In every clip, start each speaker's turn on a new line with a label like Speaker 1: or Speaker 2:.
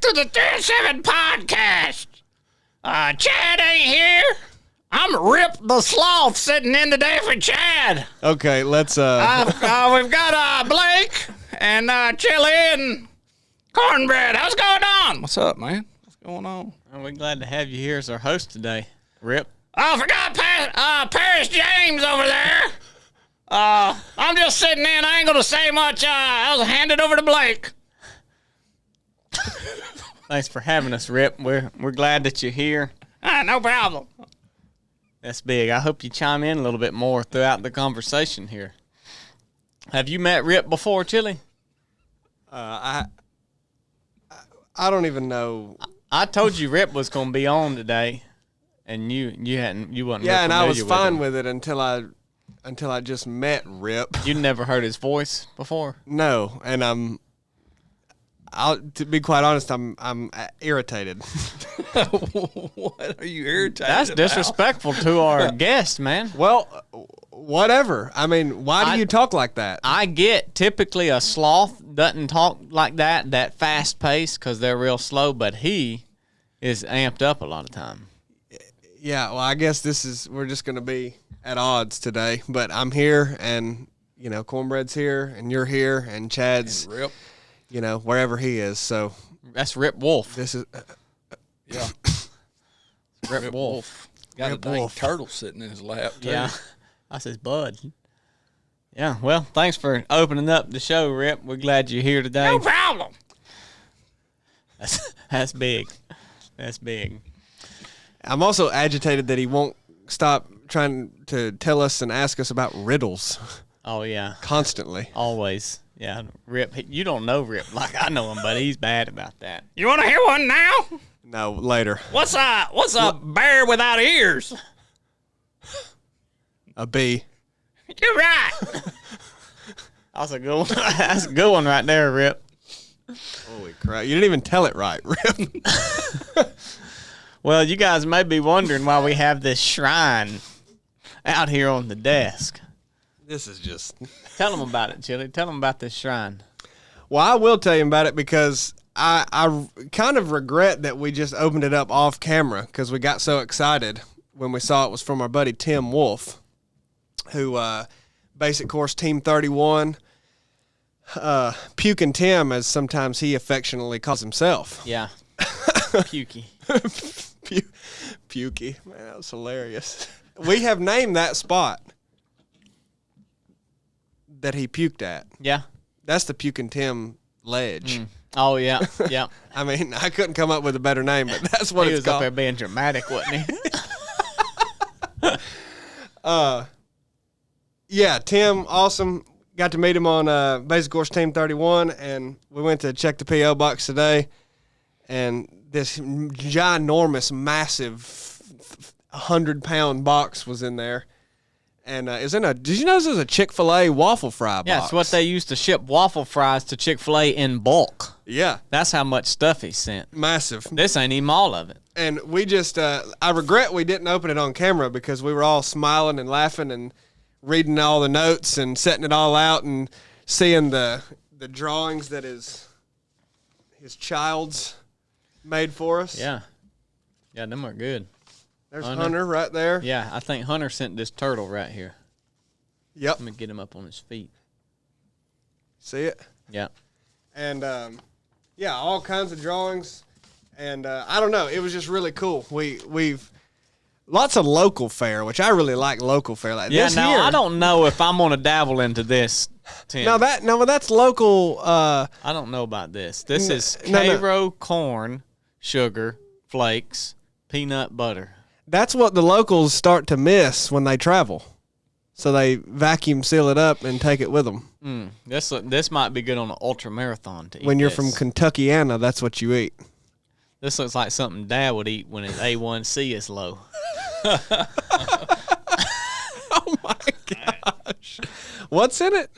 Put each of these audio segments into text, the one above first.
Speaker 1: to the 37 podcast. Chad ain't here. I'm Rip the Sloth sitting in today for Chad.
Speaker 2: Okay, let's
Speaker 1: We've got Blake and Chili and Cornbread. How's going on? What's up, man? What's going on?
Speaker 3: We're glad to have you here as our host today, Rip.
Speaker 1: Oh, I forgot Paris James over there. I'm just sitting in. I ain't gonna say much. I'll hand it over to Blake.
Speaker 3: Thanks for having us, Rip. We're glad that you're here.
Speaker 1: No problem.
Speaker 3: That's big. I hope you chime in a little bit more throughout the conversation here. Have you met Rip before, Chili?
Speaker 2: I don't even know.
Speaker 3: I told you Rip was going to be on today, and you wasn't.
Speaker 2: Yeah, and I was fine
Speaker 3: him.
Speaker 2: with it until I just met Rip.
Speaker 3: You'd never heard his voice before?
Speaker 2: No, and to be quite honest, I'm irritated.
Speaker 1: What are you irritated
Speaker 3: That's
Speaker 1: about?
Speaker 3: disrespectful to our guest, man.
Speaker 2: Well, whatever. I mean, why do you talk like that?
Speaker 3: I get typically a sloth doesn't talk like that fast pace because they're real slow, but he is amped up a lot of time.
Speaker 2: Yeah, well, I guess we're just going to be at odds today, but I'm here and, Cornbread's here and you're here and Chad's,
Speaker 1: and Rip.
Speaker 2: Wherever he is. So
Speaker 3: That's Rip Wolf.
Speaker 2: this is,
Speaker 1: Yeah.
Speaker 3: Rip Wolf.
Speaker 1: Got
Speaker 2: Rip
Speaker 1: a dang
Speaker 2: Wolf.
Speaker 1: turtle sitting in his lap, too.
Speaker 3: Yeah, that's his bud. Yeah, well, thanks for opening up the show, Rip. We're glad you're here today.
Speaker 1: No problem.
Speaker 3: That's big. That's big.
Speaker 2: I'm also agitated that he won't stop trying to tell us and ask us about riddles
Speaker 3: Oh, yeah,
Speaker 2: constantly.
Speaker 3: always. Yeah, Rip. You don't know Rip like I know him, but he's bad about that.
Speaker 1: You want to hear one now?
Speaker 2: No, later.
Speaker 1: What's a bear without ears?
Speaker 2: A B.
Speaker 1: You're right.
Speaker 3: That's a good one. That's a good one right there, Rip.
Speaker 2: Holy crap. You didn't even tell it right, Rip.
Speaker 3: Well, you guys may be wondering why we have this shrine out here on the desk.
Speaker 2: This is just...
Speaker 3: Tell them about it, Chili. Tell them about this shrine.
Speaker 2: Well, I will tell you about it because I kind of regret that we just opened it up off camera because we got so excited when we saw it was from our buddy Tim Wolf, who Basic Course Team 31, Pukin' Tim, as sometimes he affectionately calls himself.
Speaker 3: Yeah. Pukey.
Speaker 2: Pukey. Man, that was hilarious. We have named that spot that he puked at.
Speaker 3: Yeah.
Speaker 2: That's the Pukin' Tim ledge.
Speaker 3: Oh, yeah. Yeah.
Speaker 2: I mean, I couldn't come up with a better name, but that's what
Speaker 3: He
Speaker 2: it's
Speaker 3: was up
Speaker 2: called.
Speaker 3: there being dramatic, wasn't he?
Speaker 2: Yeah, Tim, awesome. Got to meet him on Basic Course Team 31, and we went to check the P.O. box today, and this ginormous, massive 100-pound box was in there. And did you know this is a Chick-fil-A waffle fry box?
Speaker 3: Yeah, it's what they used to ship waffle fries to Chick-fil-A in bulk.
Speaker 2: Yeah,
Speaker 3: That's how much stuff he sent.
Speaker 2: massive.
Speaker 3: This ain't even all of it.
Speaker 2: And we just, I regret we didn't open it on camera because we were all smiling and laughing and reading all the notes and setting it all out and seeing the drawings that his child's made for us.
Speaker 3: Yeah. Yeah, them are good.
Speaker 2: There's Hunter right there.
Speaker 3: Yeah, I think Hunter sent this turtle right here.
Speaker 2: Yep.
Speaker 3: Let me get him up on his feet.
Speaker 2: See it?
Speaker 3: Yeah.
Speaker 2: And, yeah, all kinds of drawings. And I don't know. It was just really cool. We've lots of local fare, which I really like local fare. Like
Speaker 3: Yeah,
Speaker 2: this
Speaker 3: now
Speaker 2: here,
Speaker 3: I don't know if I'm going to dabble into this, Tim.
Speaker 2: No, but that's local.
Speaker 3: I don't know about this. This is
Speaker 2: no.
Speaker 3: Cairo corn, sugar, flakes, peanut butter.
Speaker 2: That's what the locals start to miss when they travel. So they vacuum seal it up and take it with them.
Speaker 3: This might be good on an ultra marathon to eat.
Speaker 2: When you're
Speaker 3: this.
Speaker 2: from Kentuckiana, that's what you eat.
Speaker 3: This looks like something Dad would eat when his A1C is low.
Speaker 2: Oh my gosh. What's in it?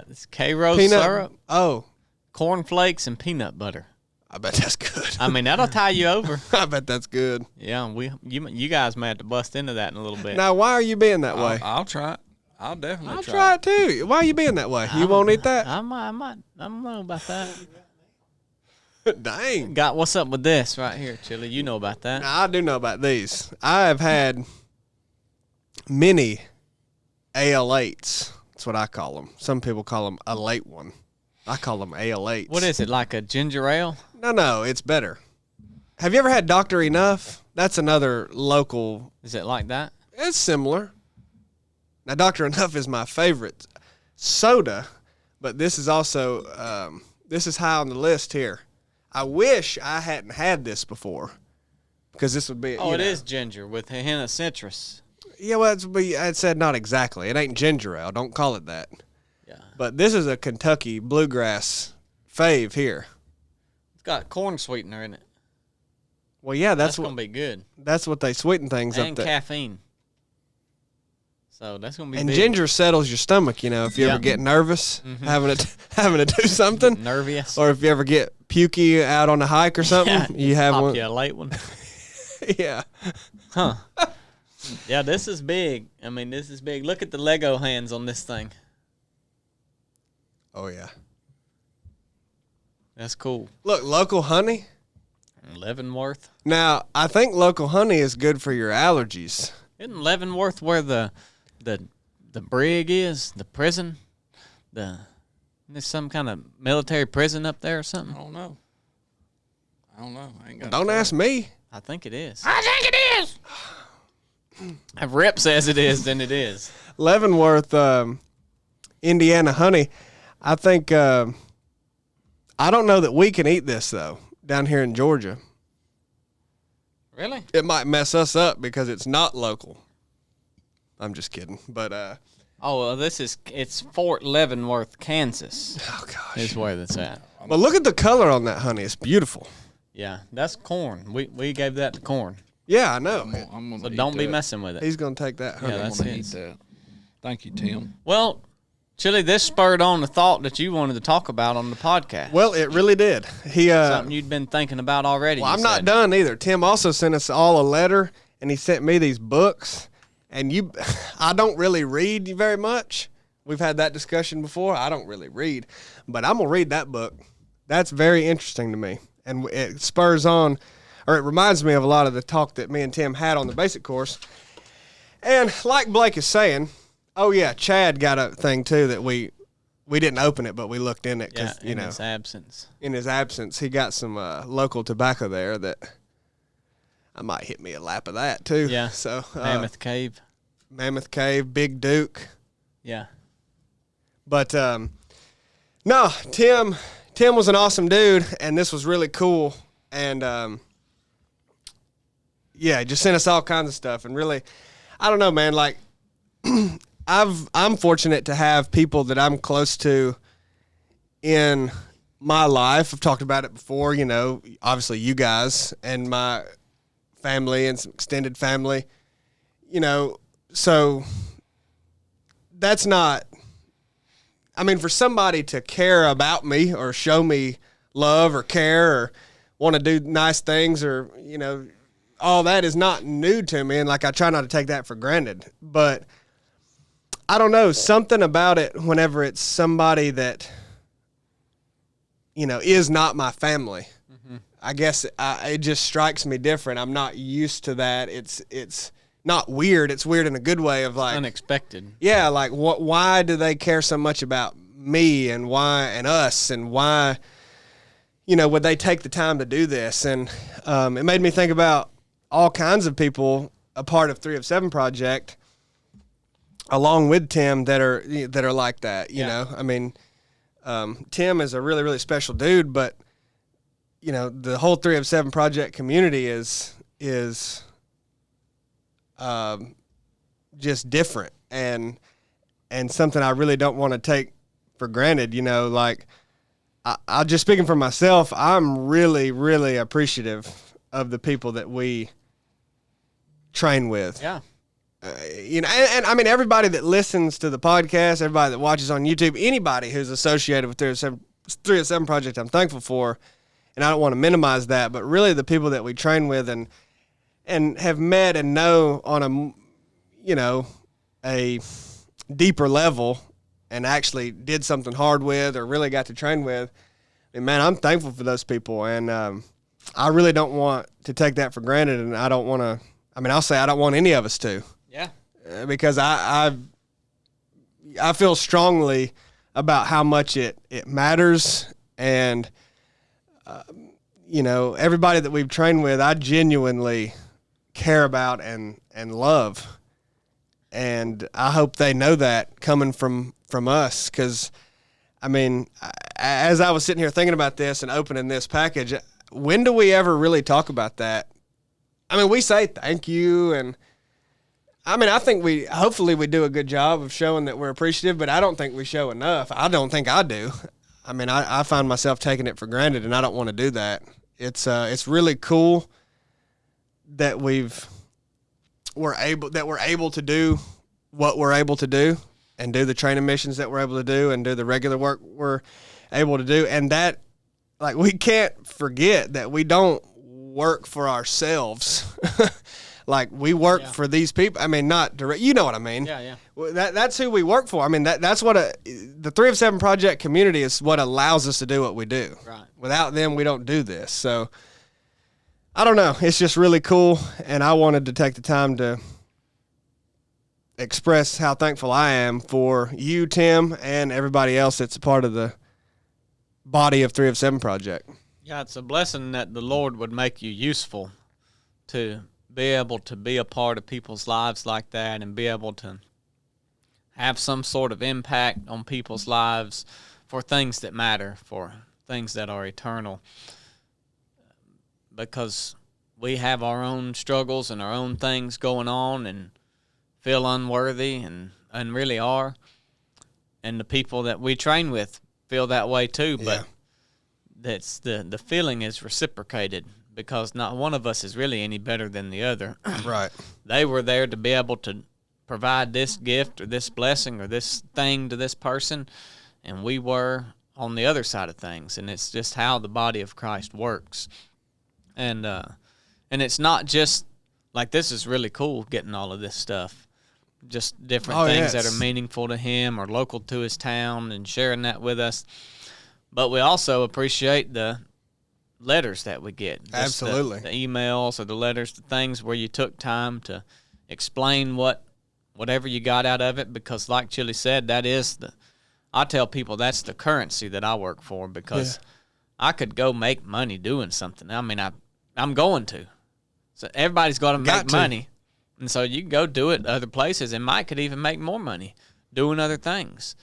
Speaker 3: It's Cairo
Speaker 2: Peanut
Speaker 3: syrup,
Speaker 2: Oh,
Speaker 3: corn flakes, and peanut butter.
Speaker 2: I bet that's good.
Speaker 3: I mean, that'll tie you over.
Speaker 2: I bet that's good.
Speaker 3: Yeah, you guys may have to bust into that in a little bit.
Speaker 2: Now, why are you being that way?
Speaker 1: I'll try it. I'll definitely
Speaker 2: I'll try it too. Why are you being that way? You won't eat that?
Speaker 3: I don't know about that.
Speaker 2: Dang.
Speaker 3: Got what's up with this right here, Chili? You know about that.
Speaker 2: Now, I do know about these. I have had many AL8s. That's what I call them. Some people call them a late one. I call them AL8s.
Speaker 3: What is it, like a ginger ale?
Speaker 2: No, it's better. Have you ever had Dr. Enough? That's another local.
Speaker 3: Is it like that?
Speaker 2: It's similar. Now, Dr. Enough is my favorite soda, but this is also, this is high on the list here. I wish I hadn't had this before, because this would be.
Speaker 3: Oh, it is ginger with a hint of citrus.
Speaker 2: Yeah, well, I said not exactly. It ain't ginger ale. Don't call it that.
Speaker 3: Yeah.
Speaker 2: But this is a Kentucky bluegrass fave here.
Speaker 3: It's got corn sweetener in it.
Speaker 2: Well, yeah,
Speaker 3: That's going to be good.
Speaker 2: That's what they sweeten things
Speaker 3: And
Speaker 2: up there.
Speaker 3: caffeine. So that's going to be
Speaker 2: And
Speaker 3: big.
Speaker 2: ginger settles your stomach, you know, if you ever get nervous having to do something.
Speaker 3: Nervous.
Speaker 2: Or if you ever get pukey out on a hike or something, you have
Speaker 3: Pop
Speaker 2: one.
Speaker 3: you a late one.
Speaker 2: Yeah.
Speaker 3: Huh. Yeah, this is big. I mean, this is big. Look at the Lego hands on this thing.
Speaker 2: Oh, yeah.
Speaker 3: That's cool.
Speaker 2: Look, local honey.
Speaker 3: Leavenworth.
Speaker 2: Now, I think local honey is good for your allergies.
Speaker 3: Isn't Leavenworth where the brig is? The prison? There's some kind of military prison up there or something?
Speaker 1: I don't know. I ain't got
Speaker 2: Don't ask me.
Speaker 3: I think it is.
Speaker 1: I think it is.
Speaker 3: If Rip says it is, then it is.
Speaker 2: Leavenworth, Indiana honey. I think, I don't know that we can eat this, though, down here in Georgia.
Speaker 3: Really?
Speaker 2: It might mess us up because it's not local. I'm just kidding. But,
Speaker 3: Oh, well, it's Fort Leavenworth, Kansas.
Speaker 2: oh, gosh.
Speaker 3: Is where that's at.
Speaker 2: Well, look at the color on that honey. It's beautiful.
Speaker 3: Yeah, that's corn. We gave that to corn.
Speaker 2: Yeah, I know.
Speaker 1: I'm gonna
Speaker 3: So
Speaker 1: eat
Speaker 3: don't be
Speaker 1: that.
Speaker 3: messing with it.
Speaker 2: He's going to take that honey.
Speaker 3: Yeah,
Speaker 1: I'm
Speaker 3: that's
Speaker 1: gonna eat
Speaker 3: his.
Speaker 1: that. Thank you, Tim.
Speaker 3: Well, Chili, this spurred on the thought that you wanted to talk about on the podcast.
Speaker 2: Well, it really did. He
Speaker 3: Something you'd been thinking about already.
Speaker 2: Well,
Speaker 3: you
Speaker 2: I'm not
Speaker 3: said.
Speaker 2: done either. Tim also sent us all a letter, and he sent me these books. And I don't really read very much. We've had that discussion before. I don't really read, but I'm gonna read that book. That's very interesting to me, and it spurs on, or it reminds me of a lot of the talk that me and Tim had on the basic course. And like Blake is saying, oh yeah, Chad got a thing too that we didn't open it, but we looked in it
Speaker 3: Yeah,
Speaker 2: because
Speaker 3: in his absence.
Speaker 2: in his absence, he got some local tobacco there that I might hit me a lap of that too.
Speaker 3: Yeah.
Speaker 2: So
Speaker 3: Mammoth Cave.
Speaker 2: Mammoth Cave, Big Duke.
Speaker 3: Yeah.
Speaker 2: But no, Tim was an awesome dude, and this was really cool. And yeah, just sent us all kinds of stuff. And really, I don't know, man. Like, I'm fortunate to have people that I'm close to in my life. I've talked about it before. You know, obviously you guys and my family and some extended family. You know, so that's not. I mean, for somebody to care about me or show me love or care or want to do nice things or, you know, all that is not new to me. And, like, I try not to take that for granted. But I don't know, something about it whenever it's somebody that, you know, is not my family. Mm-hmm. I guess it just strikes me different. I'm not used to that. It's not weird. It's weird in a good way of like
Speaker 3: Unexpected.
Speaker 2: yeah, like why do they care so much about me and why and us and why, you know, would they take the time to do this? And it made me think about all kinds of people a part of 3 of 7 Project along with Tim that are like that, you know. I mean, Tim is a really, really special dude, but you know, the whole 3 of 7 Project community is just different and something I really don't want to take for granted. You know, like I just speaking for myself, I'm really, really appreciative of the people that we train with.
Speaker 3: Yeah.
Speaker 2: You know, and I mean, everybody that listens to the podcast, everybody that watches on YouTube, anybody who's associated with 3 of 7 Project, I'm thankful for, and I don't want to minimize that, but really the people that we train with and have met and know on a, you know, a deeper level and actually did something hard with or really got to train with, And man, I'm thankful for those people, and I really don't want to take that for granted, and I don't want to. I mean, I'll say I don't want any of us to.
Speaker 3: Yeah.
Speaker 2: Because I feel strongly about how much it matters, and everybody that we've trained with, I genuinely care about and love, and I hope they know that coming from us, because I mean, as I was sitting here thinking about this and opening this package, when do we ever really talk about that? I mean, we say thank you, and I mean, I think hopefully we do a good job of showing that we're appreciative, but I don't think we show enough. I don't think I do. I mean, I find myself taking it for granted, and I don't want to do that. It's really cool that we're able to do what we're able to do, and do the training missions that we're able to do, and do the regular work we're able to do, and that, like, we can't forget that we don't work for ourselves. Like, we work for these people. I mean, not direct. You know what I mean?
Speaker 3: Yeah.
Speaker 2: Well, that's who we work for. I mean, that's what the 3 of 7 Project community is what allows us to do what we do.
Speaker 3: Right.
Speaker 2: Without them, we don't do this. So, I don't know. It's just really cool, and I wanted to take the time to express how thankful I am for you, Tim, and everybody else that's a part of the body of 3 of 7 Project.
Speaker 3: Yeah, it's a blessing that the Lord would make you useful to be able to be a part of people's lives like that, and be able to have some sort of impact on people's lives for things that matter, for things that are eternal. Because we have our own struggles and our own things going on, and feel unworthy, and really are. And the people that we train with feel that way too, but that's the feeling is reciprocated, because not one of us is really any better than the other.
Speaker 2: Right.
Speaker 3: They were there to be able to provide this gift or this blessing or this thing to this person, and we were on the other side of things. And it's just how the body of Christ works. And it's not just like, this is really cool getting all of this stuff, just different things that are meaningful to him or local to his town, and sharing that with us. But we also appreciate the letters that we get.
Speaker 2: Absolutely.
Speaker 3: The emails or the letters, the things where you took time to explain whatever you got out of it, because like Chili said, I tell people that's the currency that I work for, because I could go make money doing something. I mean, I'm going to. So everybody's got to make money. And so you can go do it other places, and Mike could even make more money doing other things.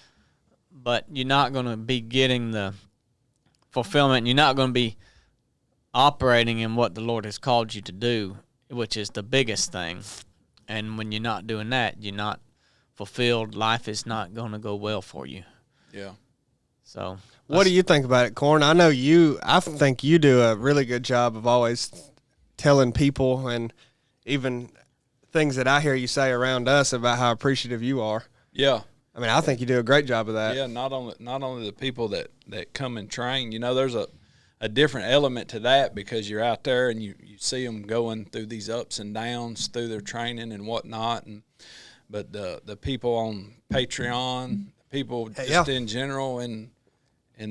Speaker 3: But you're not going to be getting the fulfillment. You're not going to be operating in what the Lord has called you to do, which is the biggest thing. And when you're not doing that, you're not fulfilled. Life is not going to go well for you.
Speaker 4: Yeah.
Speaker 3: So
Speaker 2: what do you think about it, Corn? I think you do a really good job of always telling people, and even things that I hear you say around us, about how appreciative you are.
Speaker 4: Yeah.
Speaker 2: I mean, I think you do a great job of that.
Speaker 4: Yeah, not only the people that come and train. You know, there's a different element to that, because you're out there and you see them going through these ups and downs through their training and whatnot. But the people on Patreon, people just in general in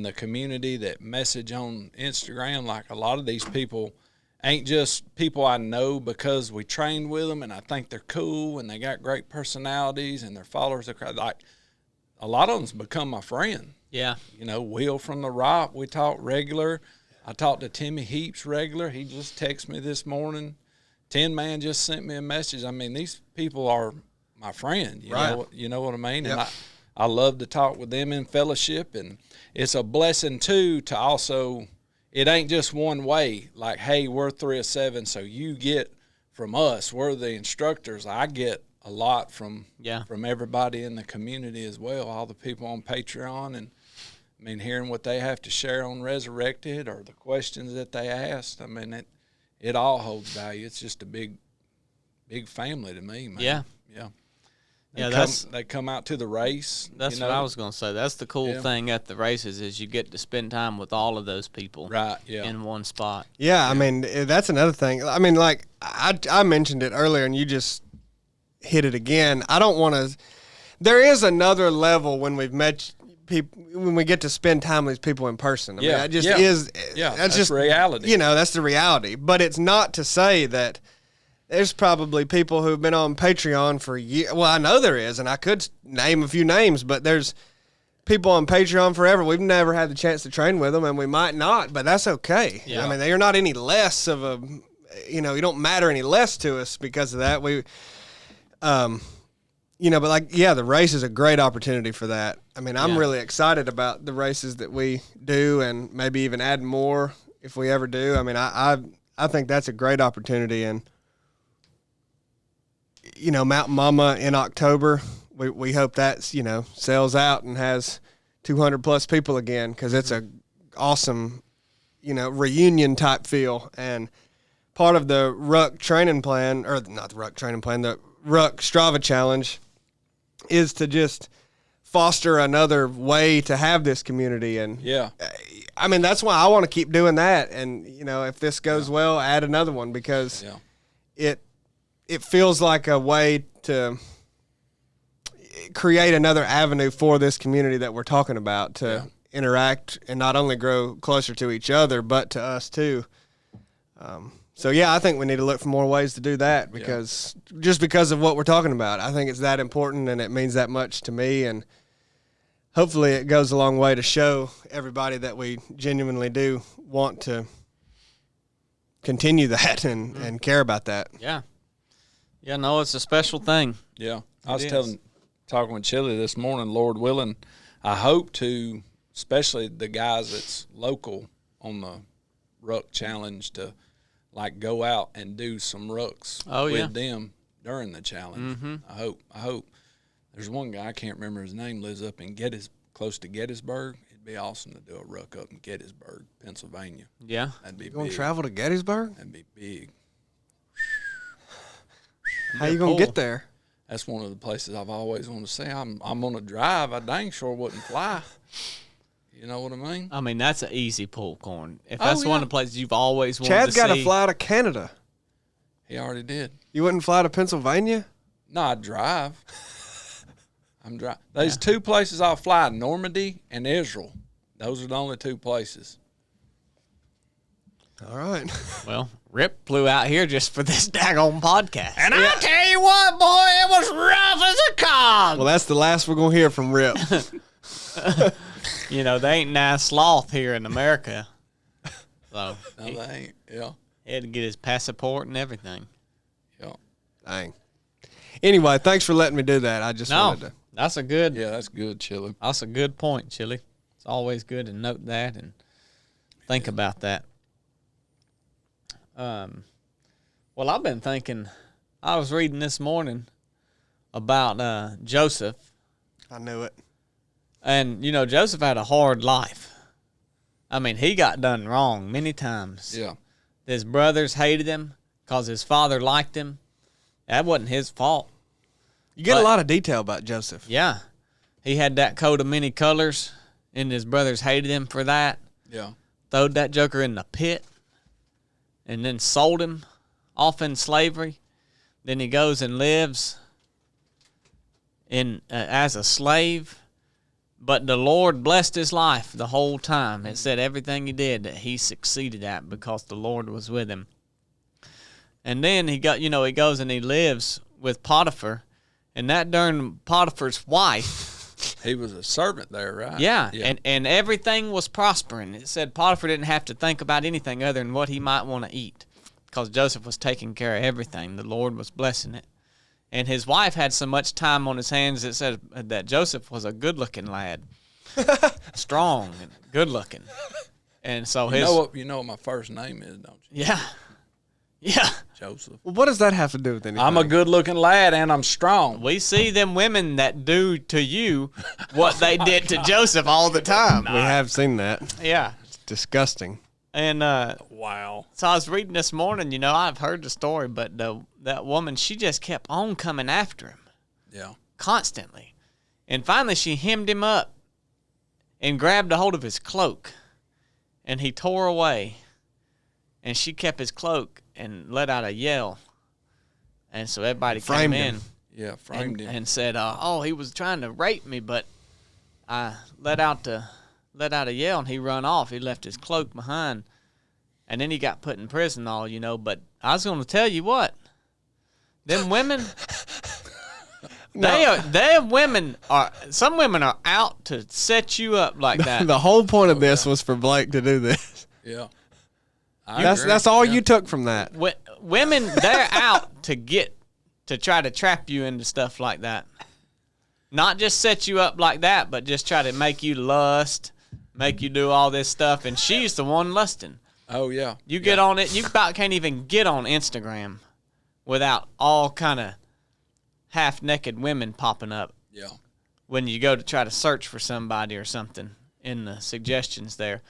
Speaker 4: the community that message on Instagram, like, a lot of these people ain't just people I know because we trained with them and I think they're cool and they got great personalities and their followers are like, a lot of them's become my friend.
Speaker 3: Yeah.
Speaker 4: You know, Will from the Rite, we talk regular. I talk to Timmy Heaps regular. He just texted me this morning. Tin Man just sent me a message. I mean, these people are my friend. You know what I mean?
Speaker 2: Yep.
Speaker 4: And I love to talk with them in fellowship, and it's a blessing too to also, it ain't just one way, like, hey, we're 3 of 7, so you get from us. We're the instructors. I get a lot from everybody in the community as well, all the people on Patreon, and I mean, hearing what they have to share on Resurrected, or the questions that they asked. I mean, it all holds value. It's just a big family to me, man.
Speaker 3: Yeah.
Speaker 4: Yeah. They come out to the race.
Speaker 3: That's what I was going to say. That's the cool thing at the races, is you get to spend time with all of those people in one spot.
Speaker 2: Yeah, I mean, that's another thing. I mean, like, I mentioned it earlier, and you just hit it again. I don't want to – there is another level when we've met people when we get to spend time with these people in person. I mean, that just is.
Speaker 4: Yeah,
Speaker 2: that's
Speaker 4: just reality.
Speaker 2: That's the reality. But it's not to say that there's probably people who've been on Patreon for years. Well, I know there is, and I could name a few names, but there's people on Patreon forever. We've never had the chance to train with them, and we might not, but that's okay.
Speaker 3: Yeah.
Speaker 2: I mean, they're not any less of a, you don't matter any less to us because of that. But the race is a great opportunity for that. I mean, I'm really excited about the races that we do, and maybe even add more if we ever do. I mean, I think that's a great opportunity, and Mountain Mama in October, we hope that sells out and has 200 plus people again, because it's a awesome reunion type feel. And part of the Ruck training plan, or not the Ruck training plan, the Ruck Strava challenge, is to just foster another way to have this community. And I mean, that's why I want to keep doing that. And if this goes well, add another one, because it feels like a way to create another avenue for this community that we're talking about, to interact and not only grow closer to each other, but to us too. I think we need to look for more ways to do that, because just because of what we're talking about, I think it's that important and it means that much to me. And hopefully it goes a long way to show everybody that we genuinely do want to continue that and care about that.
Speaker 3: Yeah. Yeah, no, it's a special thing.
Speaker 4: Yeah. I was talking with Chili this morning, Lord willing, I hope to, especially the guys that's local on the Ruck Challenge, to go out and do some rucks with them during the challenge. Mm-hmm. I hope. There's one guy, I can't remember his name, lives up in close to Gettysburg. It'd be awesome to do a ruck up in Gettysburg, Pennsylvania.
Speaker 3: Yeah.
Speaker 4: That'd be big.
Speaker 2: You going to travel to Gettysburg?
Speaker 4: That'd be big.
Speaker 2: How you going to get there?
Speaker 4: That's one of the places I've always wanted to say. I'm going to drive. I dang sure wouldn't fly. You know what I mean?
Speaker 3: I mean, that's an easy pull, Corn. If that's one of the places you've always wanted
Speaker 2: Chad's
Speaker 3: to see.
Speaker 2: got to fly to Canada.
Speaker 4: He already did.
Speaker 2: You wouldn't fly to Pennsylvania?
Speaker 4: No, I'd drive. I'm driving. There's two places I'll fly, Normandy and Israel. Those are the only two places.
Speaker 2: All right.
Speaker 3: Well, Rip flew out here just for this daggone podcast.
Speaker 1: And I'll tell you what, boy, it was rough as a cog.
Speaker 2: Well, that's the last we're going to hear from Rip.
Speaker 3: They ain't nice sloth here in America. So
Speaker 4: No, they ain't. Yeah.
Speaker 3: he had to get his passport and everything.
Speaker 4: Yeah.
Speaker 2: Dang. Anyway, thanks for letting me do that. I just wanted to.
Speaker 3: That's a good.
Speaker 4: Yeah, that's good, Chili.
Speaker 3: That's a good point, Chili. It's always good to note that and think about that. Well, I've been thinking. I was reading this morning about Joseph.
Speaker 2: I knew it.
Speaker 3: And, Joseph had a hard life. I mean, he got done wrong many times.
Speaker 4: Yeah.
Speaker 3: His brothers hated him because his father liked him. That wasn't his fault.
Speaker 2: You get a lot of detail about Joseph.
Speaker 3: Yeah. He had that coat of many colors, and his brothers hated him for that.
Speaker 4: Yeah.
Speaker 3: Throwed that joker in the pit, and then sold him off in slavery. Then he goes and lives as a slave. But the Lord blessed his life the whole time. It said everything he did that he succeeded at because the Lord was with him. And then he goes and he lives with Potiphar, and that darn Potiphar's wife.
Speaker 4: He was a servant there, right?
Speaker 3: Yeah. And everything was prospering. It said Potiphar didn't have to think about anything other than what he might want to eat, because Joseph was taking care of everything. The Lord was blessing it. And his wife had so much time on his hands, it said that Joseph was a good-looking lad, strong and good-looking. And so
Speaker 4: you know what my first name is, don't you?
Speaker 3: Yeah.
Speaker 4: Joseph.
Speaker 2: Well, what does that have to do with anything?
Speaker 4: I'm a good-looking lad, and I'm strong.
Speaker 3: We see them women that do to you what they did to Joseph all the time.
Speaker 2: We have seen that.
Speaker 3: Yeah.
Speaker 2: It's disgusting.
Speaker 3: And
Speaker 4: Wow.
Speaker 3: so I was reading this morning, I've heard the story, but that woman, she just kept on coming after him.
Speaker 4: Yeah.
Speaker 3: Constantly. And finally she hemmed him up and grabbed a hold of his cloak, and he tore away, and she kept his cloak and let out a yell. And so everybody came in.
Speaker 4: Yeah, framed him.
Speaker 3: And said, he was trying to rape me, but I let out a yell, and he run off. He left his cloak behind, and then he got put in prison. All you know, but I was going to tell you what, them women. Some women are out to set you up like that.
Speaker 2: The whole point of this was for Blake to do this.
Speaker 4: Yeah.
Speaker 2: That's all you took from that.
Speaker 3: Women, they're out to try to trap you into stuff like that. Not just set you up like that, but just try to make you lust, make you do all this stuff. And she's the one lusting.
Speaker 4: Oh, yeah.
Speaker 3: You get on it, you about can't even get on Instagram without all kind of half-naked women popping up.
Speaker 4: Yeah.
Speaker 3: When you go to try to search for somebody or something in the suggestions there.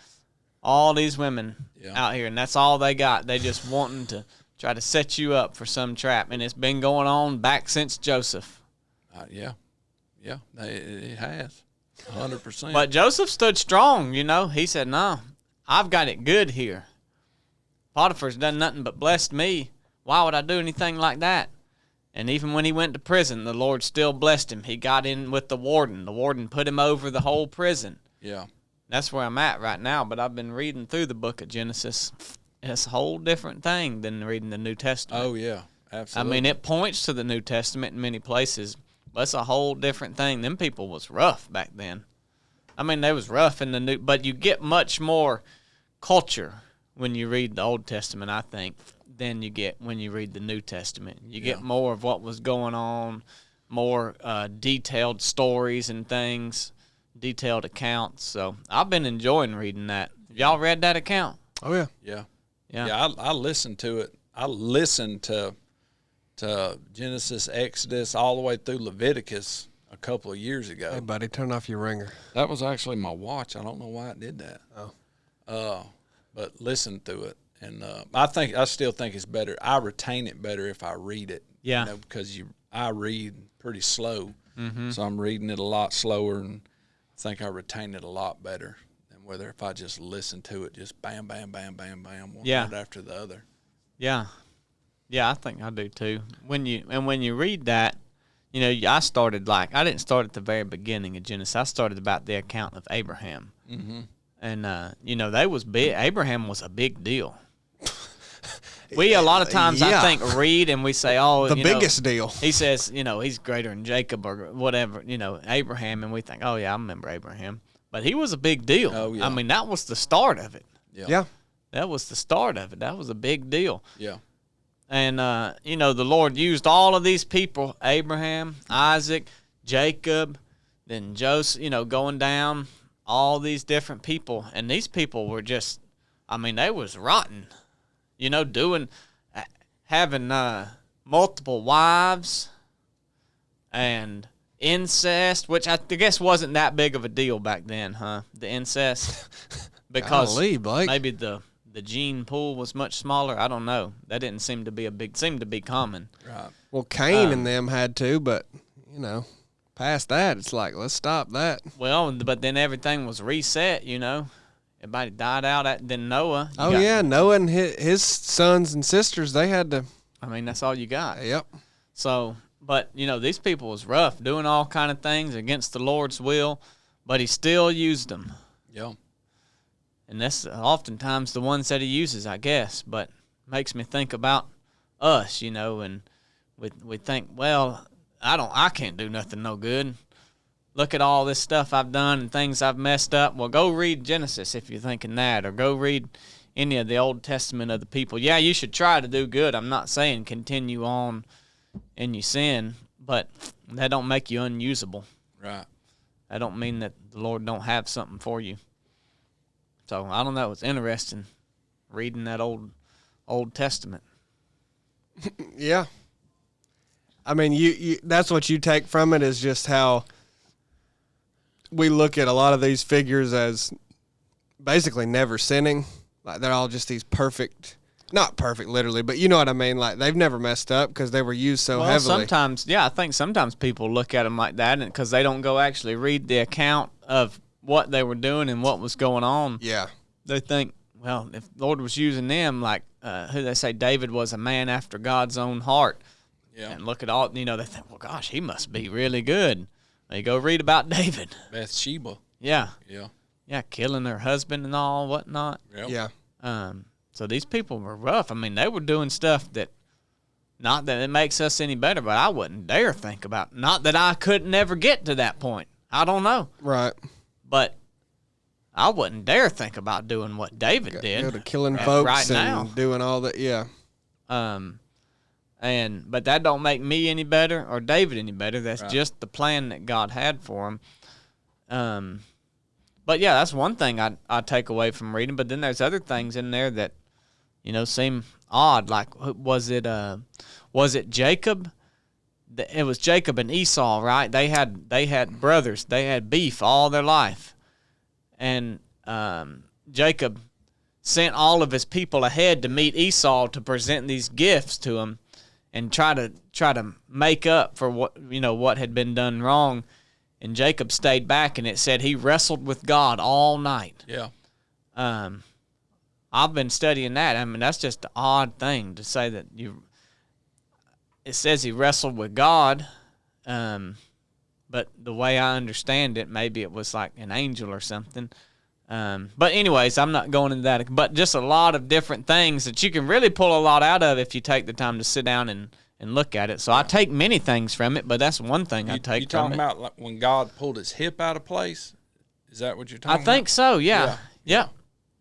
Speaker 3: All these women out here, and that's all they got. They just wanting to try to set you up for some trap, and it's been going on back since Joseph.
Speaker 4: Yeah. It has, 100%.
Speaker 3: But Joseph stood strong, you know. He said, no, I've got it good here. Potiphar's done nothing but blessed me. Why would I do anything like that? And even when he went to prison, the Lord still blessed him. He got in with the warden. The warden put him over the whole prison.
Speaker 4: Yeah.
Speaker 3: That's where I'm at right now, but I've been reading through the book of Genesis. It's a whole different thing than reading the New Testament.
Speaker 4: Oh, yeah, absolutely.
Speaker 3: I mean, it points to the New Testament in many places, but it's a whole different thing. Them people was rough back then. I mean, they was rough in the New, but you get much more culture when you read the Old Testament, I think, than you get when you read the New Testament. You get more of what was going on, more detailed stories and things, detailed accounts. So I've been enjoying reading that. Y'all read that account?
Speaker 2: Oh, yeah.
Speaker 4: Yeah, I listened to it. I listened to Genesis, Exodus, all the way through Leviticus a couple of years ago.
Speaker 2: Hey, buddy, turn off your ringer.
Speaker 4: That was actually my watch. I don't know why it did that. But listened to it. And I still think it's better. I retain it better if I read it.
Speaker 3: Yeah.
Speaker 4: You know, because I read pretty slow. So I'm reading it a lot slower, and I think I retain it a lot better than whether if I just listen to it, just bam, bam, bam, bam, bam, one right after the other.
Speaker 3: Yeah. Yeah, I think I do too. When you read that, you know, I didn't start at the very beginning of Genesis. I started about the account of Abraham. Mm-hmm. And, you know, they was big. Abraham was a big deal. We a lot of times I think read and we say, oh,
Speaker 2: the biggest deal.
Speaker 3: He says, you know, he's greater than Jacob or whatever, you know, Abraham, and we think, oh yeah, I remember Abraham, but he was a big deal.
Speaker 4: Oh yeah.
Speaker 3: I mean, that was the start of it.
Speaker 2: Yeah.
Speaker 3: That was the start of it. That was a big deal.
Speaker 4: Yeah.
Speaker 3: And you know, the Lord used all of these people: Abraham, Isaac, Jacob, then Joseph. You know, going down all these different people, and these people were just, I mean, they was rotten. You know, having multiple wives and incest, which I guess wasn't that big of a deal back then, huh? The incest, because maybe the gene pool was much smaller. I don't know. That didn't seem to be common.
Speaker 4: Right.
Speaker 2: Well, Cain and them had to, but you know, past that, it's like let's stop that.
Speaker 3: Well, but then everything was reset. You know. Everybody died out. Then Noah.
Speaker 2: Noah and his sons and sisters, they had to.
Speaker 3: I mean, that's all you got.
Speaker 2: Yep.
Speaker 3: So, but, you know, these people was rough, doing all kind of things against the Lord's will, but he still used them.
Speaker 4: Yeah.
Speaker 3: And that's oftentimes the ones that he uses, I guess, but makes me think about us, you know, and we think, well, I can't do nothing no good. Look at all this stuff I've done and things I've messed up. Well, go read Genesis if you're thinking that, or go read any of the Old Testament of the people. Yeah, you should try to do good. I'm not saying continue on in your sin, but that don't make you unusable.
Speaker 4: Right.
Speaker 3: That don't mean that the Lord don't have something for you. So, I don't know. It's interesting reading that Old Testament.
Speaker 2: Yeah. I mean, you that's what you take from it, is just how we look at a lot of these figures as basically never sinning. Like they're all just these perfect, not perfect literally, but you know what I mean? Like they've never messed up because they were used so heavily.
Speaker 3: Sometimes, I think sometimes people look at them like that because they don't go actually read the account of what they were doing and what was going on.
Speaker 2: Yeah.
Speaker 3: They think, well, if the Lord was using them, like who they say David was a man after God's own heart.
Speaker 4: Yeah.
Speaker 3: And look at all, you know, they think, well, gosh, he must be really good. You go read about David.
Speaker 4: Bathsheba.
Speaker 3: Yeah.
Speaker 4: Yeah.
Speaker 3: Yeah, killing her husband and all whatnot.
Speaker 4: Yep.
Speaker 2: Yeah.
Speaker 3: So these people were rough. I mean, they were doing stuff that, not that it makes us any better, but I wouldn't dare think about. Not that I couldn't ever get to that point. I don't know.
Speaker 2: Right.
Speaker 3: But I wouldn't dare think about doing what David did.
Speaker 2: Go to killing folks
Speaker 3: right now.
Speaker 2: and doing all that. Yeah.
Speaker 3: But that don't make me any better or David any better. That's
Speaker 4: Right.
Speaker 3: just the plan that God had for him. But yeah, that's one thing I take away from reading. But then there's other things in there that, seem odd. Like, was it Jacob? It was Jacob and Esau, right? They had brothers. They had beef all their life, and Jacob sent all of his people ahead to meet Esau to present these gifts to him, and try to make up for what had been done wrong. And Jacob stayed back, and it said he wrestled with God all night.
Speaker 4: Yeah.
Speaker 3: I've been studying that. I mean, that's just an odd thing to say that it says he wrestled with God, but the way I understand it, maybe it was like an angel or something. But anyways, I'm not going into that. But just a lot of different things that you can really pull a lot out of if you take the time to sit down and look at it. So I take many things from it, but that's one thing I take
Speaker 4: You
Speaker 3: from
Speaker 4: talking
Speaker 3: it.
Speaker 4: about like when God pulled his hip out of place? Is that what you're talking
Speaker 3: I
Speaker 4: about?
Speaker 3: think so, yeah.
Speaker 4: Yeah.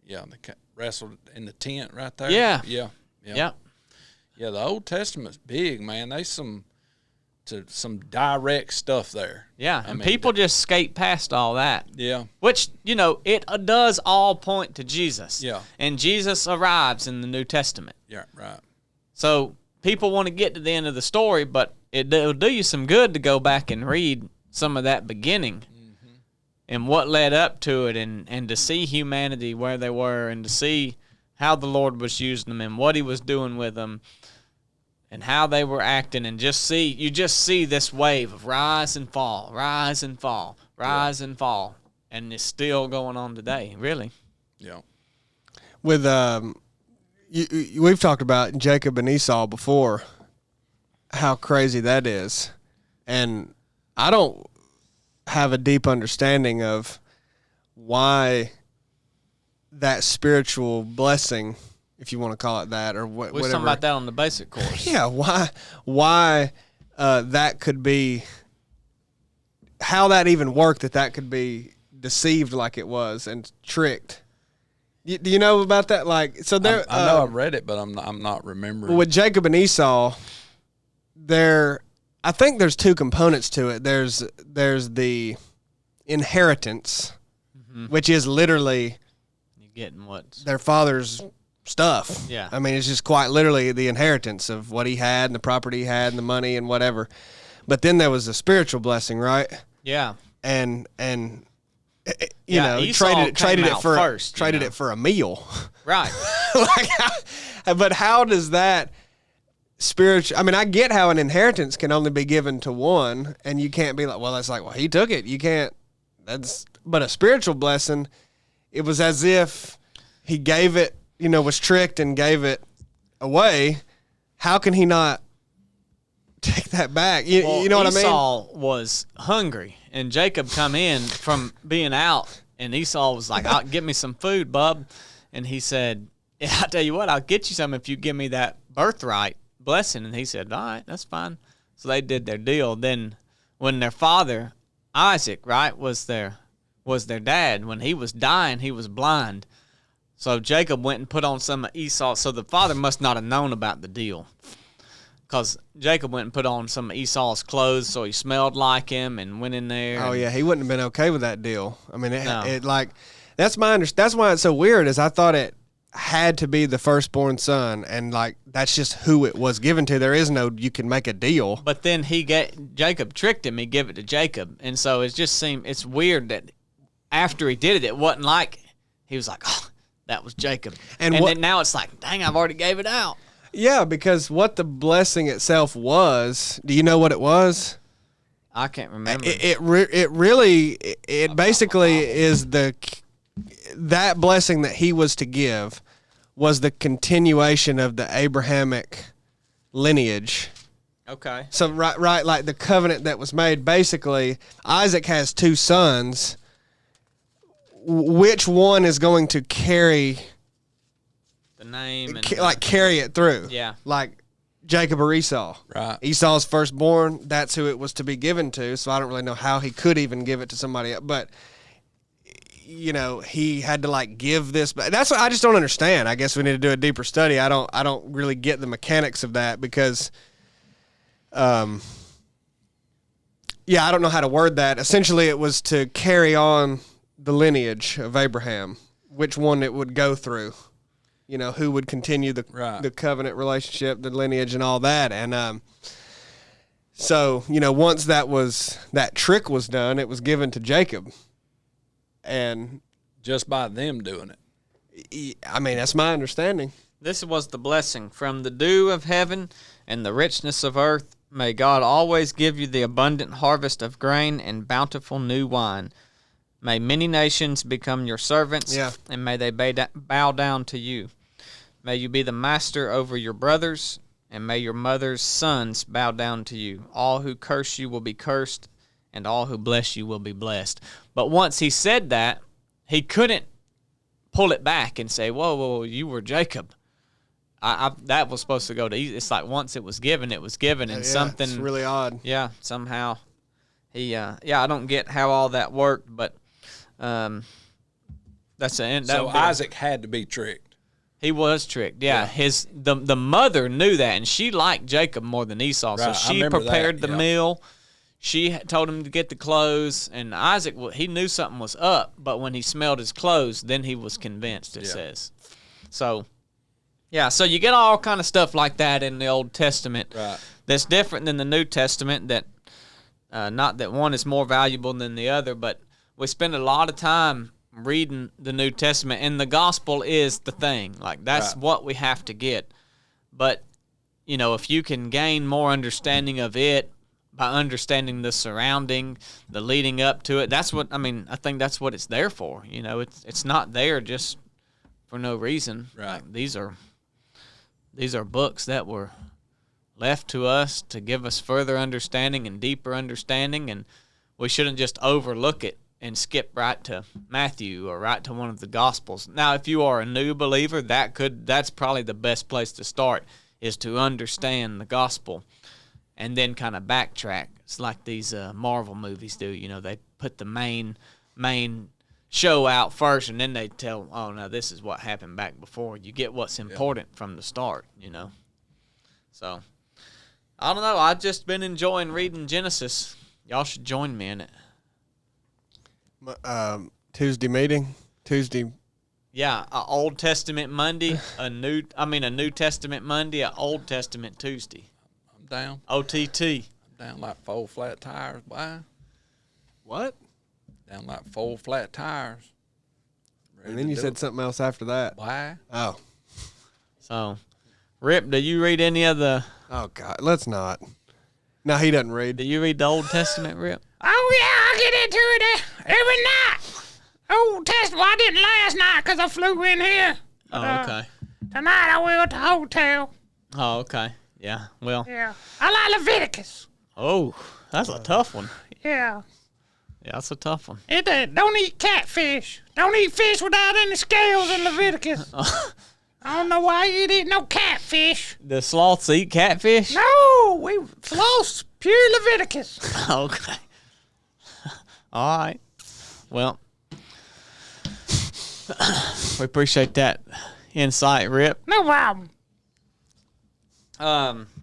Speaker 4: They wrestled in the tent right there.
Speaker 3: Yeah.
Speaker 4: Yeah.
Speaker 3: Yeah.
Speaker 4: Yeah, the Old Testament's big, man. There's some direct stuff there.
Speaker 3: Yeah,
Speaker 4: I
Speaker 3: and
Speaker 4: mean,
Speaker 3: people just skate past all that.
Speaker 4: Yeah.
Speaker 3: Which, it does all point to Jesus.
Speaker 4: Yeah.
Speaker 3: And Jesus arrives in the New Testament.
Speaker 4: Yeah, right.
Speaker 3: So people want to get to the end of the story, but it'll do you some good to go back and read some of that beginning and what led up to it, and to see humanity where they were, and to see how the Lord was using them and what he was doing with them and how they were acting, and you just see this wave of rise and fall, rise and fall, rise and fall, and it's still going on today, really.
Speaker 4: Yeah.
Speaker 2: With we've talked about Jacob and Esau before, how crazy that is, and I don't have a deep understanding of why that spiritual blessing, if you want to call it that, or
Speaker 3: We were
Speaker 2: whatever.
Speaker 3: talking about that on the basic course.
Speaker 2: Yeah, why that could be, how that even worked, that could be deceived like it was and tricked. Do you know about that? Like, so there.
Speaker 4: I know I've read it, but I'm not remembering.
Speaker 2: With Jacob and Esau, I think there's two components to it. There's the inheritance, which is literally
Speaker 3: You're getting what's
Speaker 2: their father's stuff.
Speaker 3: Yeah.
Speaker 2: I mean, it's just quite literally the inheritance of what he had and the property he had and the money and whatever. But then there was the spiritual blessing, right?
Speaker 3: yeah.
Speaker 2: And you
Speaker 3: Yeah,
Speaker 2: know,
Speaker 3: Esau
Speaker 2: traded
Speaker 3: came
Speaker 2: it
Speaker 3: out
Speaker 2: for
Speaker 3: first,
Speaker 2: traded it for a meal.
Speaker 3: Right.
Speaker 2: But how does that spiritual? I mean, I get how an inheritance can only be given to one, and you can't be like, well, that's like, well, he took it. You can't. But a spiritual blessing, it was as if he gave it, was tricked and gave it away. How can he not take that back? You know what I mean?
Speaker 3: Esau was hungry, and Jacob come in from being out, and Esau was like, "Get me some food, bub." And he said, "Yeah, I tell you what, I'll get you some if you give me that birthright blessing." And he said, "All right, that's fine." So they did their deal. Then, when their father Isaac, right, was their dad, when he was dying, he was blind. So Jacob went and put on some of Esau. So the father must not have known about the deal, because Jacob went and put on some of Esau's clothes, so he smelled like him, and went in there.
Speaker 2: Oh yeah, he wouldn't have been okay with that deal. I mean,
Speaker 3: No.
Speaker 2: it like that's my that's why it's so weird. Is I thought it had to be the firstborn son, and like that's just who it was given to. There is no you can make a deal.
Speaker 3: But then Jacob tricked him. He gave it to Jacob, and so it's weird that after he did it, it wasn't like he was like, "Oh, that was Jacob," and then now it's like, "Dang, I've already gave it out."
Speaker 2: Yeah, because what the blessing itself was, do you know what it was?
Speaker 3: I can't remember.
Speaker 2: It really basically is that blessing that he was to give was the continuation of the Abrahamic lineage
Speaker 3: Okay.
Speaker 2: So right, like the covenant that was made. Basically, Isaac has 2 sons. Which one is going to carry
Speaker 3: The name and
Speaker 2: like carry it through?
Speaker 3: Yeah.
Speaker 2: Like Jacob or Esau.
Speaker 4: Right.
Speaker 2: Esau's firstborn. That's who it was to be given to. So I don't really know how he could even give it to somebody else. But he had to like give this. But that's what I just don't understand. I guess we need to do a deeper study. I don't really get the mechanics of that because. Yeah, I don't know how to word that. Essentially, it was to carry on the lineage of Abraham, which one it would go through, who would continue the covenant relationship, the lineage, and all that. And so, once that trick was done, it was given to Jacob. And
Speaker 4: Just by them doing it.
Speaker 2: I mean, that's my understanding.
Speaker 3: This was the blessing from the dew of heaven and the richness of earth. May God always give you the abundant harvest of grain and bountiful new wine. May many nations become your servants, and may they bow down to you. May you be the master over your brothers, and may your mother's sons bow down to you. All who curse you will be cursed, and all who bless you will be blessed. But once he said that, he couldn't pull it back and say, whoa, you were Jacob. That was supposed to go to. It's like once it was given, and something.
Speaker 2: It's really odd.
Speaker 3: Yeah, somehow he. I don't get how all that worked, but that's the end.
Speaker 4: So Isaac had to be tricked.
Speaker 3: He was tricked. Yeah, the mother knew that, and she liked Jacob more than Esau.
Speaker 4: Right,
Speaker 3: So she prepared the meal. She told him to get the clothes, and Isaac, he knew something was up, but when he smelled his clothes, then he was convinced. It says, so. Yeah, so you get all kind of stuff like that in the Old Testament.
Speaker 4: Right.
Speaker 3: That's different than the New Testament. That not that one is more valuable than the other, but we spend a lot of time reading the New Testament, and the gospel is the thing. Like that's what we have to get. But if you can gain more understanding of it by understanding the surrounding, the leading up to it, that's what I mean. I think that's what it's there for. It's not there just for no reason.
Speaker 4: Right.
Speaker 3: Like, these are books that were left to us to give us further understanding and deeper understanding, and we shouldn't just overlook it and skip right to Matthew or right to one of the Gospels. Now, if you are a new believer, that's probably the best place to start, is to understand the Gospel and then kind of backtrack. It's like these Marvel movies do. They put the main show out first, and then they tell, oh, no, this is what happened back before. You get what's important from the start, So, I don't know. I've just been enjoying reading Genesis. Y'all should join me in it.
Speaker 2: Tuesday meeting? Tuesday.
Speaker 3: Yeah, a Old Testament Monday, a New Testament Monday, a Old Testament Tuesday.
Speaker 4: I'm down.
Speaker 3: OTT.
Speaker 4: I'm down like 4 flat tires. Why?
Speaker 2: What?
Speaker 4: Down like 4 flat tires.
Speaker 2: And then you said something else after that.
Speaker 4: Why?
Speaker 2: Oh.
Speaker 3: So, Rip, do you read any of the...
Speaker 2: Oh, God. Let's not. No, he doesn't read.
Speaker 3: Do you read the Old Testament, Rip?
Speaker 1: Oh, yeah, I get into it every night. Old Testament. Well, I didn't last night because I flew in here.
Speaker 3: Oh, okay.
Speaker 1: Tonight I will at the hotel.
Speaker 3: Oh, okay. Yeah, well...
Speaker 1: Yeah. I like Leviticus.
Speaker 3: Oh, that's a tough one.
Speaker 1: Yeah.
Speaker 3: Yeah, that's a tough one.
Speaker 1: Don't eat catfish. Don't eat fish without any scales in Leviticus. I don't know why you'd eat no catfish.
Speaker 3: The sloths eat catfish?
Speaker 1: No, we lost pure Leviticus.
Speaker 3: Okay. All right. Well, we appreciate that insight, Rip.
Speaker 1: No problem.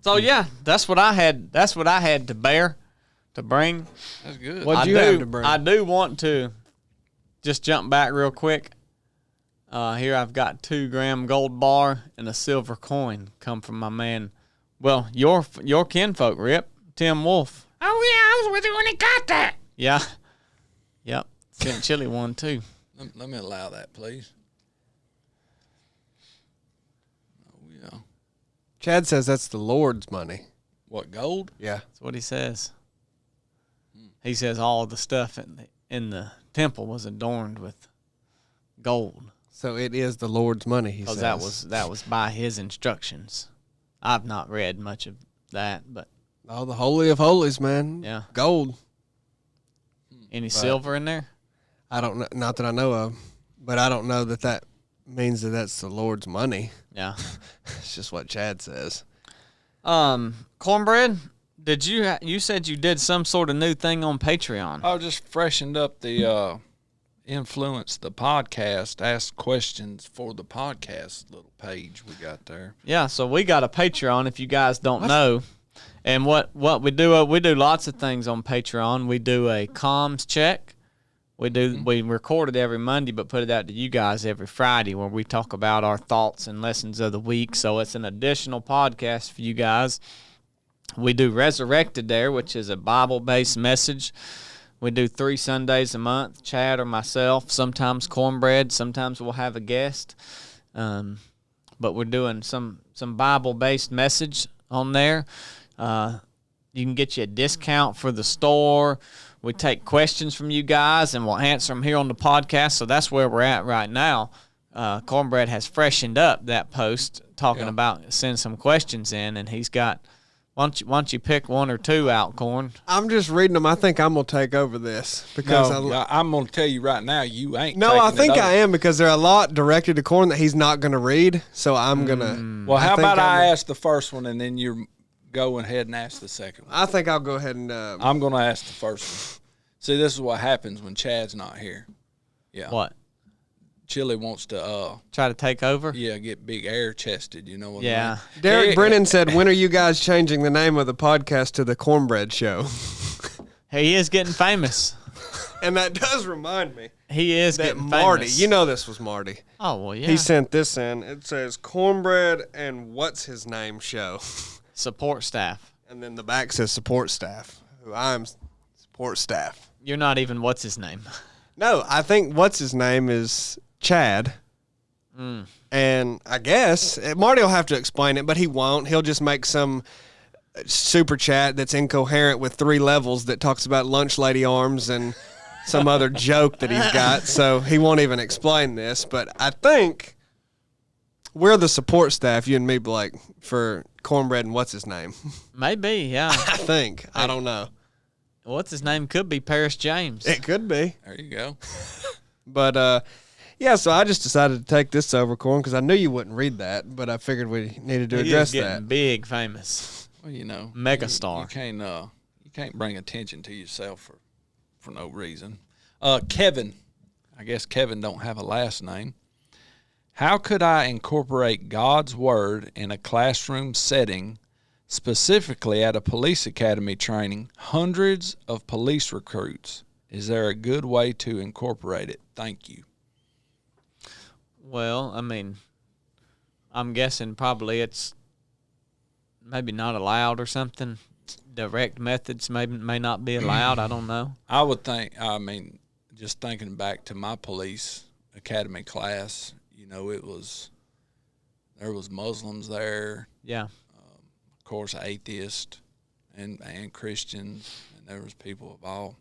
Speaker 3: So yeah, that's what I had. That's what I had to bring.
Speaker 4: That's good.
Speaker 2: What'd you have to bring?
Speaker 3: I do want to just jump back real quick. Here I've got 2 gram gold bar and a silver coin come from my man. Well, your kinfolk, Rip, Tim Wolf.
Speaker 1: Oh, yeah, I was with you when he got that.
Speaker 3: Yeah. Yep. Sent Chili one too.
Speaker 4: Let me allow that, please. Oh, yeah.
Speaker 2: Chad says that's the Lord's money.
Speaker 4: What, gold?
Speaker 2: Yeah.
Speaker 3: That's what he says. He says all the stuff in the temple was adorned with gold.
Speaker 2: So it is the Lord's money, he says.
Speaker 3: Because that was by his instructions. I've not read much of that, but
Speaker 2: Oh, the Holy of Holies, man.
Speaker 3: Yeah.
Speaker 2: Gold.
Speaker 3: Any silver in there?
Speaker 2: I don't know, not that I know of, but I don't know that means that that's the Lord's money.
Speaker 3: Yeah.
Speaker 2: It's just what Chad says.
Speaker 3: Cornbread, did you said you did some sort of new thing on Patreon?
Speaker 4: I just freshened up the influence the podcast, ask questions for the podcast little page we got there.
Speaker 3: Yeah, so we got a Patreon if you guys don't know. And what we do lots of things on Patreon. We do a comms check. We record it every Monday, but put it out to you guys every Friday where we talk about our thoughts and lessons of the week. So it's an additional podcast for you guys. We do Resurrected there, which is a Bible-based message. We do 3 Sundays a month, Chad or myself, sometimes Cornbread, sometimes we'll have a guest. But we're doing some Bible-based message on there. You can get you a discount for the store. We take questions from you guys, and we'll answer them here on the podcast. So that's where we're at right now. Cornbread has freshened up that post talking about send some questions in, and he's got why don't you pick 1 or 2 out, Corn?
Speaker 2: I'm just reading them. I think I'm going to take over this because
Speaker 4: I'm going to tell you right now, you ain't.
Speaker 2: No, I think I am because there are a lot directed to Corn that he's not going to read. So I'm going to.
Speaker 4: Well, how about I ask the first one and then you go ahead and ask the second one?
Speaker 2: I think I'll go ahead and.
Speaker 4: I'm going to ask the first one. See, this is what happens when Chad's not here. Yeah.
Speaker 3: What?
Speaker 4: Chili wants to
Speaker 3: try to take over?
Speaker 4: Yeah, get big air chested, you know what I mean?
Speaker 2: Derek Brennan said, when are you guys changing the name of the podcast to the Cornbread Show?
Speaker 3: He is getting famous.
Speaker 2: And that does remind me.
Speaker 3: He is getting
Speaker 2: Marty,
Speaker 3: famous.
Speaker 2: you know this was Marty.
Speaker 3: Oh, well, yeah.
Speaker 2: He sent this in. It says Cornbread and what's his name show.
Speaker 3: Support staff.
Speaker 2: And then the back says support staff, who I'm support staff.
Speaker 3: You're not even what's his name.
Speaker 2: No, I think what's his name is Chad. And I guess Marty will have to explain it, but he won't. He'll just make some super chat that's incoherent with 3 levels that talks about lunch lady arms and some other joke that he's got. So he won't even explain this. But I think we're the support staff, you and me, Blake, for Cornbread and what's his name.
Speaker 3: Maybe, yeah.
Speaker 2: I think. I don't know.
Speaker 3: What's his name could be Paris James.
Speaker 2: It could be.
Speaker 4: There you go.
Speaker 2: But, yeah, so I just decided to take this over, Corn, because I knew you wouldn't read that, but I figured we needed to address
Speaker 3: He is getting
Speaker 2: that.
Speaker 3: big famous.
Speaker 4: Well, you know.
Speaker 3: Megastar.
Speaker 4: You can't bring attention to yourself for no reason. Kevin. I guess Kevin don't have a last name. How could I incorporate God's word in a classroom setting, specifically at a police academy training hundreds of police recruits? Is there a good way to incorporate it? Thank you.
Speaker 3: Well, I mean, I'm guessing probably it's maybe not allowed or something. Direct methods may not be allowed. I don't know.
Speaker 4: I would think, I mean, just thinking back to my police academy class, you know, there was Muslims there.
Speaker 3: Yeah.
Speaker 4: Of course, atheists and Christians, and there was people of all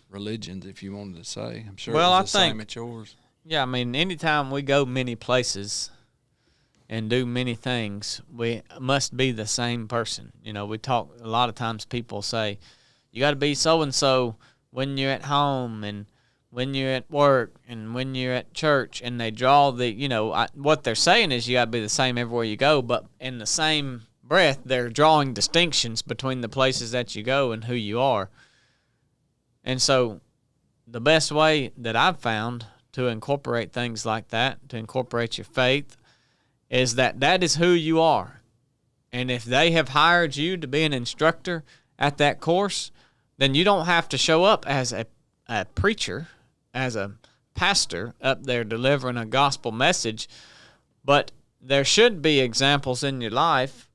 Speaker 4: religions, if you wanted to say. I'm sure it was the same at yours.
Speaker 3: Yeah, I mean, anytime we go many places and do many things, we must be the same person. You know, we talk, a lot of times people say, you got to be so-and-so when you're at home and when you're at work and when you're at church, and they draw the, you know, what they're saying is you got to be the same everywhere you go, but in the same breath, they're drawing distinctions between the places that you go and who you are. And so the best way that I've found to incorporate things like that, to incorporate your faith, is that is who you are. And if they have hired you to be an instructor at that course, then you don't have to show up as a preacher, as a pastor up there delivering a gospel message, but there should be examples in your life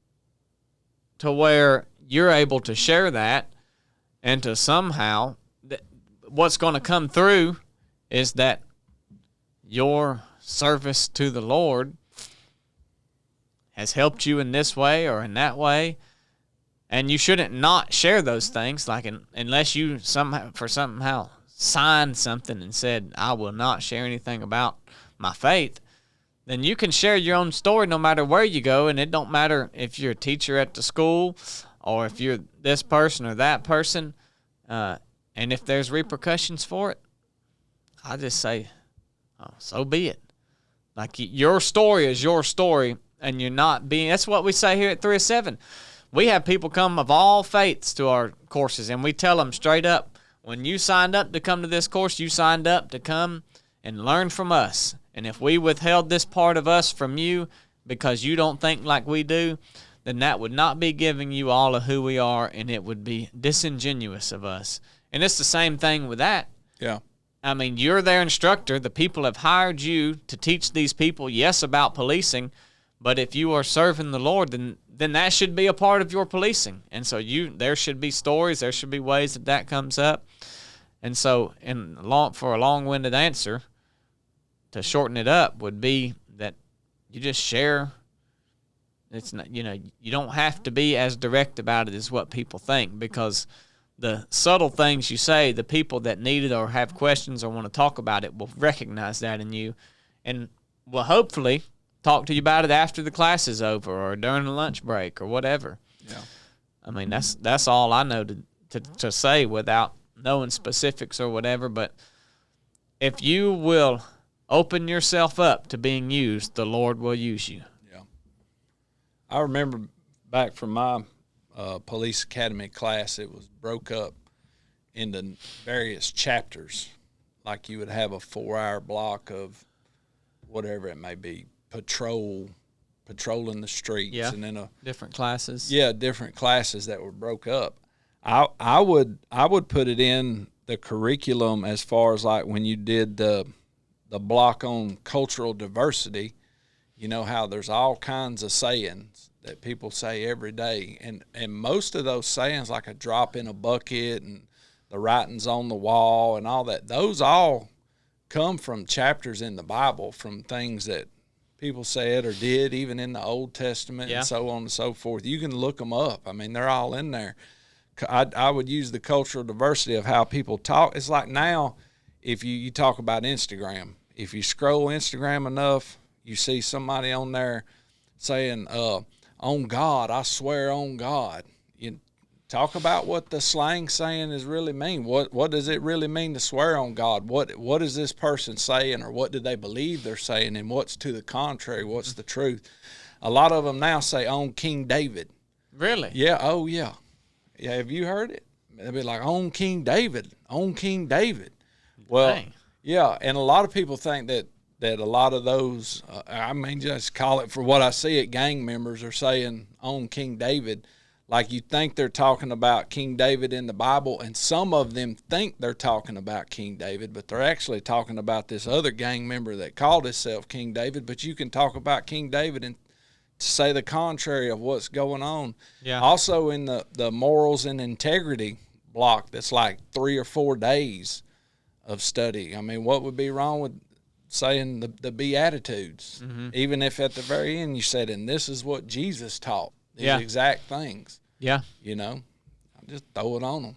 Speaker 3: to where you're able to share that, and to somehow, what's going to come through is that your service to the Lord has helped you in this way or in that way, and you shouldn't not share those things, like unless you somehow signed something and said, I will not share anything about my faith. Then you can share your own story no matter where you go, and it don't matter if you're a teacher at the school or if you're this person or that person, and if there's repercussions for it, I just say, oh, so be it. Like, your story is your story, and you're not being, that's what we say here at 3 of 7. We have people come of all faiths to our courses, and we tell them straight up, when you signed up to come to this course, you signed up to come and learn from us. And if we withheld this part of us from you because you don't think like we do, then that would not be giving you all of who we are, and it would be disingenuous of us. And it's the same thing with that.
Speaker 4: Yeah.
Speaker 3: I mean, you're their instructor. The people have hired you to teach these people, yes, about policing, but if you are serving the Lord, then that should be a part of your policing. And so there should be stories, there should be ways that comes up. And so, for a long-winded answer, to shorten it up, would be that you just share. It's not, you don't have to be as direct about it as what people think, because the subtle things you say, the people that need it or have questions or want to talk about it will recognize that in you, and will hopefully talk to you about it after the class is over or during the lunch break or whatever.
Speaker 4: Yeah.
Speaker 3: I mean, that's all I know to say without knowing specifics or whatever. But if you will open yourself up to being used, the Lord will use you.
Speaker 4: Yeah. I remember back from my police academy class, it was broke up into various chapters. Like you would have a 4-hour block of whatever it may be, patrolling the streets,
Speaker 3: Yeah.
Speaker 4: and then
Speaker 3: Different classes.
Speaker 4: Yeah, different classes that were broke up. I would put it in the curriculum as far as like when you did the block on cultural diversity, you know how there's all kinds of sayings that people say every day, and most of those sayings, like a drop in a bucket and the writings on the wall and all that, those all come from chapters in the Bible, from things that people said or did even in the Old Testament,
Speaker 3: Yeah.
Speaker 4: and so on and so forth. You can look them up. I mean, they're all in there. I would use the cultural diversity of how people talk. It's like now, if you talk about Instagram, if you scroll Instagram enough, you see somebody on there saying, on God, I swear on God. You talk about what the slang saying is really mean. What does it really mean to swear on God? What is this person saying, or what do they believe they're saying, and what's to the contrary? What's the truth? A lot of them now say on King David.
Speaker 3: Really?
Speaker 4: Yeah. Oh, yeah. Yeah. Have you heard it? They'll be like, on King David, on King David. Well,
Speaker 3: Dang.
Speaker 4: yeah. And a lot of people think that a lot of those, just call it for what I see it, gang members are saying on King David. Like you think they're talking about King David in the Bible, and some of them think they're talking about King David, but they're actually talking about this other gang member that called himself King David. But you can talk about King David and say the contrary of what's going on.
Speaker 3: Yeah.
Speaker 4: Also in the morals and integrity block, that's like 3 or 4 days of study. I mean, what would be wrong with saying the Beatitudes, even if at the very end you said, and this is what Jesus taught, these exact things.
Speaker 3: Yeah.
Speaker 4: I just throw it on them.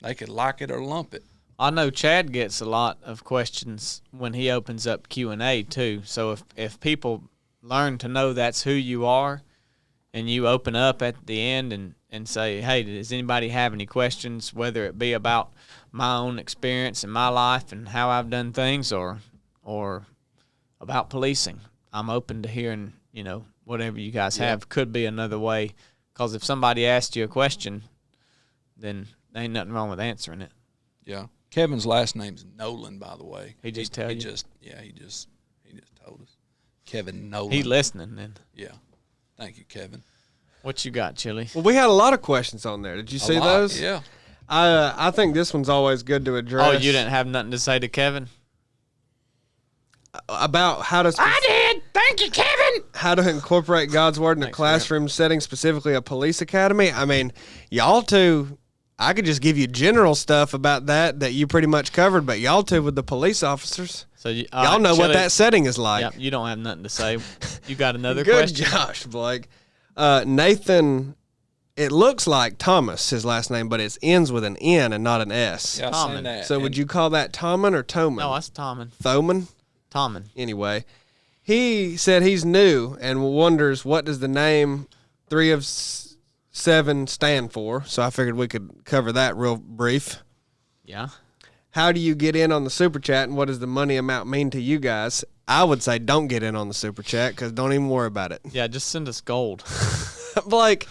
Speaker 4: They could like it or lump it.
Speaker 3: I know Chad gets a lot of questions when he opens up Q&A too. So if people learn to know that's who you are, and you open up at the end and say, hey, does anybody have any questions, whether it be about my own experience in my life and how I've done things, or about policing, I'm open to hearing, whatever you guys have. Could be another way, because if somebody asked you a question, then there ain't nothing wrong with answering it.
Speaker 4: Yeah. Kevin's last name's Nolan, by the way.
Speaker 3: He just tell you?
Speaker 4: He just told us. Kevin Nolan.
Speaker 3: He listening then.
Speaker 4: Yeah. Thank you, Kevin.
Speaker 3: What you got, Chili?
Speaker 2: Well, we had a lot of questions on there. Did you see those?
Speaker 4: Yeah.
Speaker 2: I think this one's always good to address.
Speaker 3: Oh, you didn't have nothing to say to Kevin?
Speaker 2: About how to.
Speaker 1: I did. Thank you, Kevin.
Speaker 2: How to incorporate God's word in a classroom setting, specifically a police academy. I mean, y'all two, I could just give you general stuff about that you pretty much covered, but y'all two with the police officers,
Speaker 3: So
Speaker 2: y'all know what that setting is like.
Speaker 3: Yep, you don't have nothing to say. You got another
Speaker 2: Good
Speaker 3: question?
Speaker 2: Josh, Blake. Nathan, it looks like Thomas, his last name, but it ends with an N and not an S.
Speaker 4: Yeah, I've
Speaker 3: Tommen.
Speaker 4: seen that.
Speaker 2: So would you call that Tommen or Toman?
Speaker 3: No, that's Tommen.
Speaker 2: Thoman?
Speaker 3: Tommen.
Speaker 2: Anyway, he said he's new and wonders what does the name 3 of 7 stand for. So I figured we could cover that real brief.
Speaker 3: Yeah.
Speaker 2: How do you get in on the Super Chat, and what does the money amount mean to you guys? I would say don't get in on the Super Chat because don't even worry about it.
Speaker 3: Yeah, just send us gold.
Speaker 2: Blake,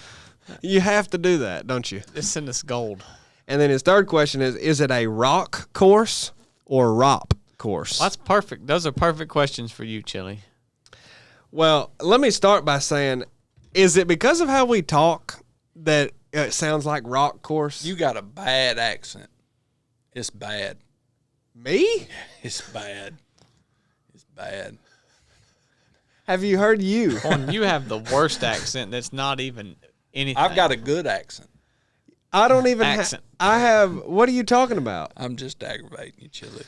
Speaker 2: you have to do that, don't you?
Speaker 3: Just send us gold.
Speaker 2: And then his third question is it a rock course or ROP course?
Speaker 3: Well, that's perfect. Those are perfect questions for you, Chili.
Speaker 2: Well, let me start by saying, is it because of how we talk that it sounds like rock course?
Speaker 4: You got a bad accent. It's bad.
Speaker 2: Me?
Speaker 4: It's bad. It's bad.
Speaker 2: Have you heard you?
Speaker 3: You have the worst accent that's not even anything.
Speaker 4: I've got a good accent.
Speaker 2: I don't even
Speaker 3: Accent.
Speaker 2: I have, what are you talking about?
Speaker 4: I'm just aggravating you, Chili.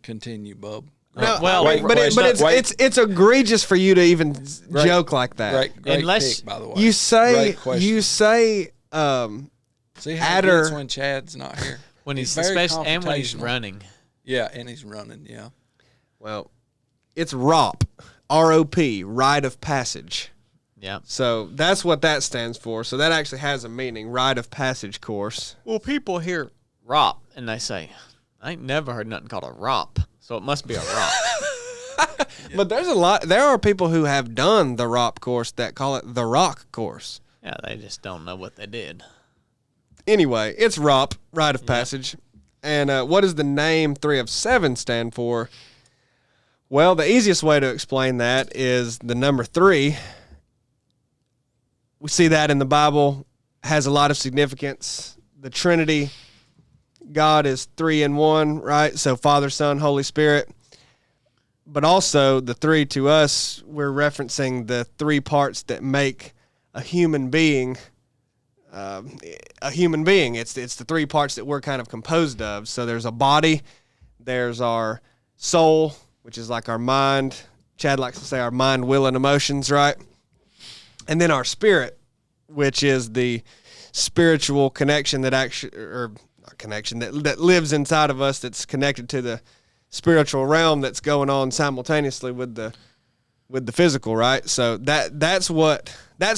Speaker 4: Continue, bub.
Speaker 2: No,
Speaker 3: well,
Speaker 2: but it's egregious for you to even joke like that.
Speaker 4: Great
Speaker 3: Unless
Speaker 4: pick, by the way.
Speaker 2: You say
Speaker 4: Great question.
Speaker 2: See
Speaker 4: how
Speaker 2: Adder-
Speaker 4: it gets when Chad's not here.
Speaker 3: when he's
Speaker 4: very
Speaker 3: especially and when he's
Speaker 4: confrontational.
Speaker 3: running.
Speaker 4: Yeah, and he's running. Yeah.
Speaker 2: well, it's ROP, ROP, Rite of Passage.
Speaker 3: Yeah.
Speaker 2: So that's what that stands for. So that actually has a meaning, Rite of Passage course.
Speaker 3: Well, people hear ROP and they say, I ain't never heard nothing called a ROP, so it must be a ROP.
Speaker 2: But there are people who have done the ROP course that call it the rock course.
Speaker 3: Yeah, they just don't know what they did.
Speaker 2: Anyway, it's ROP, Rite of Passage. And what does the name 3 of 7 stand for? Well, the easiest way to explain that is the number 3. We see that in the Bible, has a lot of significance. The Trinity, God is 3 in 1, right? So Father, Son, Holy Spirit. But also the 3 to us, we're referencing the 3 parts that make a human being a human being. It's the 3 parts that we're kind of composed of. So there's a body, there's our soul, which is like our mind. Chad likes to say our mind, will, and emotions, right? And then our spirit, which is the spiritual connection that that lives inside of us, that's connected to the spiritual realm that's going on simultaneously with the physical, right? So that's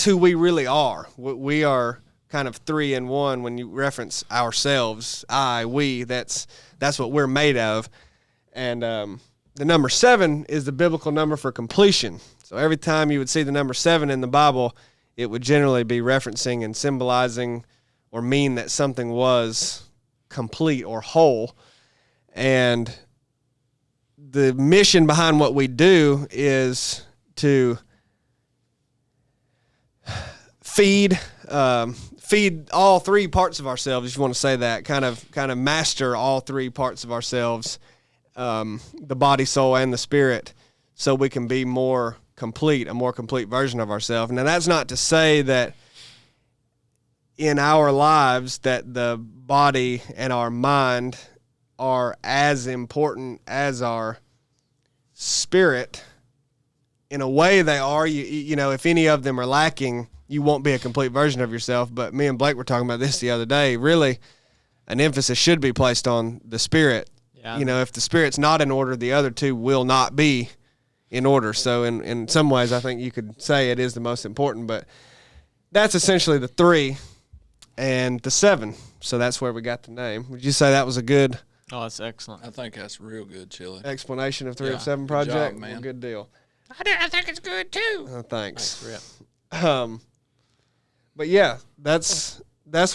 Speaker 2: who we really are. We are kind of 3 in 1 when you reference ourselves, we. That's what we're made of, and the number 7 is the biblical number for completion. So every time you would see the number 7 in the Bible, it would generally be referencing and symbolizing or mean that something was complete or whole. And the mission behind what we do is to feed all 3 parts of ourselves, if you want to say that, kind of master all 3 parts of ourselves, the body, soul, and the spirit, so we can be a more complete version of ourselves. Now, that's not to say that in our lives that the body and our mind are as important as our spirit. In a way, they are. You know, if any of them are lacking, you won't be a complete version of yourself. But me and Blake were talking about this the other day. Really, an emphasis should be placed on the spirit.
Speaker 3: Yeah.
Speaker 2: You know, if the spirit's not in order, the other 2 will not be in order. So in some ways, I think you could say it is the most important. But that's essentially the 3 and the 7. So that's where we got the name. Would you say that was a good
Speaker 3: Oh, that's excellent.
Speaker 4: I think that's real good, Chili.
Speaker 2: explanation of 3 of 7
Speaker 4: good job,
Speaker 2: project?
Speaker 4: man.
Speaker 2: Well, good deal.
Speaker 1: I think it's good too.
Speaker 2: Thanks.
Speaker 3: Rip.
Speaker 2: But yeah, that's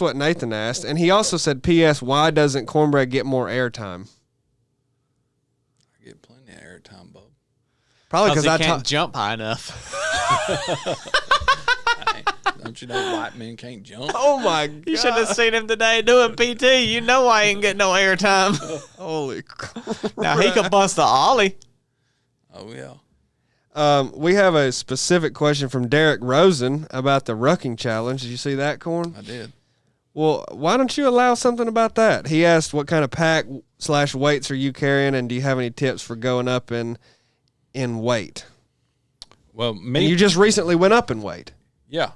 Speaker 2: what Nathan asked, and he also said, "P.S. Why doesn't cornbread get more airtime?"
Speaker 4: I get plenty of airtime, bub.
Speaker 2: Probably
Speaker 3: Because
Speaker 2: because
Speaker 3: he
Speaker 2: I
Speaker 3: can't
Speaker 2: talk.
Speaker 3: jump high enough.
Speaker 4: Hey, don't you know white men can't jump?
Speaker 2: Oh my god!
Speaker 3: You should have seen him today doing PT. You know why he ain't getting no airtime.
Speaker 2: Holy crap!
Speaker 3: Now he could bust the ollie.
Speaker 4: Oh, yeah.
Speaker 2: We have a specific question from Derek Rosen about the Rucking challenge. Did you see that, Corn?
Speaker 4: I did.
Speaker 2: Well, why don't you allow something about that? He asked, "What kind of pack/weights are you carrying, and do you have any tips for going up in weight?"
Speaker 4: Well,
Speaker 2: And you just recently went up in weight.
Speaker 4: Yeah.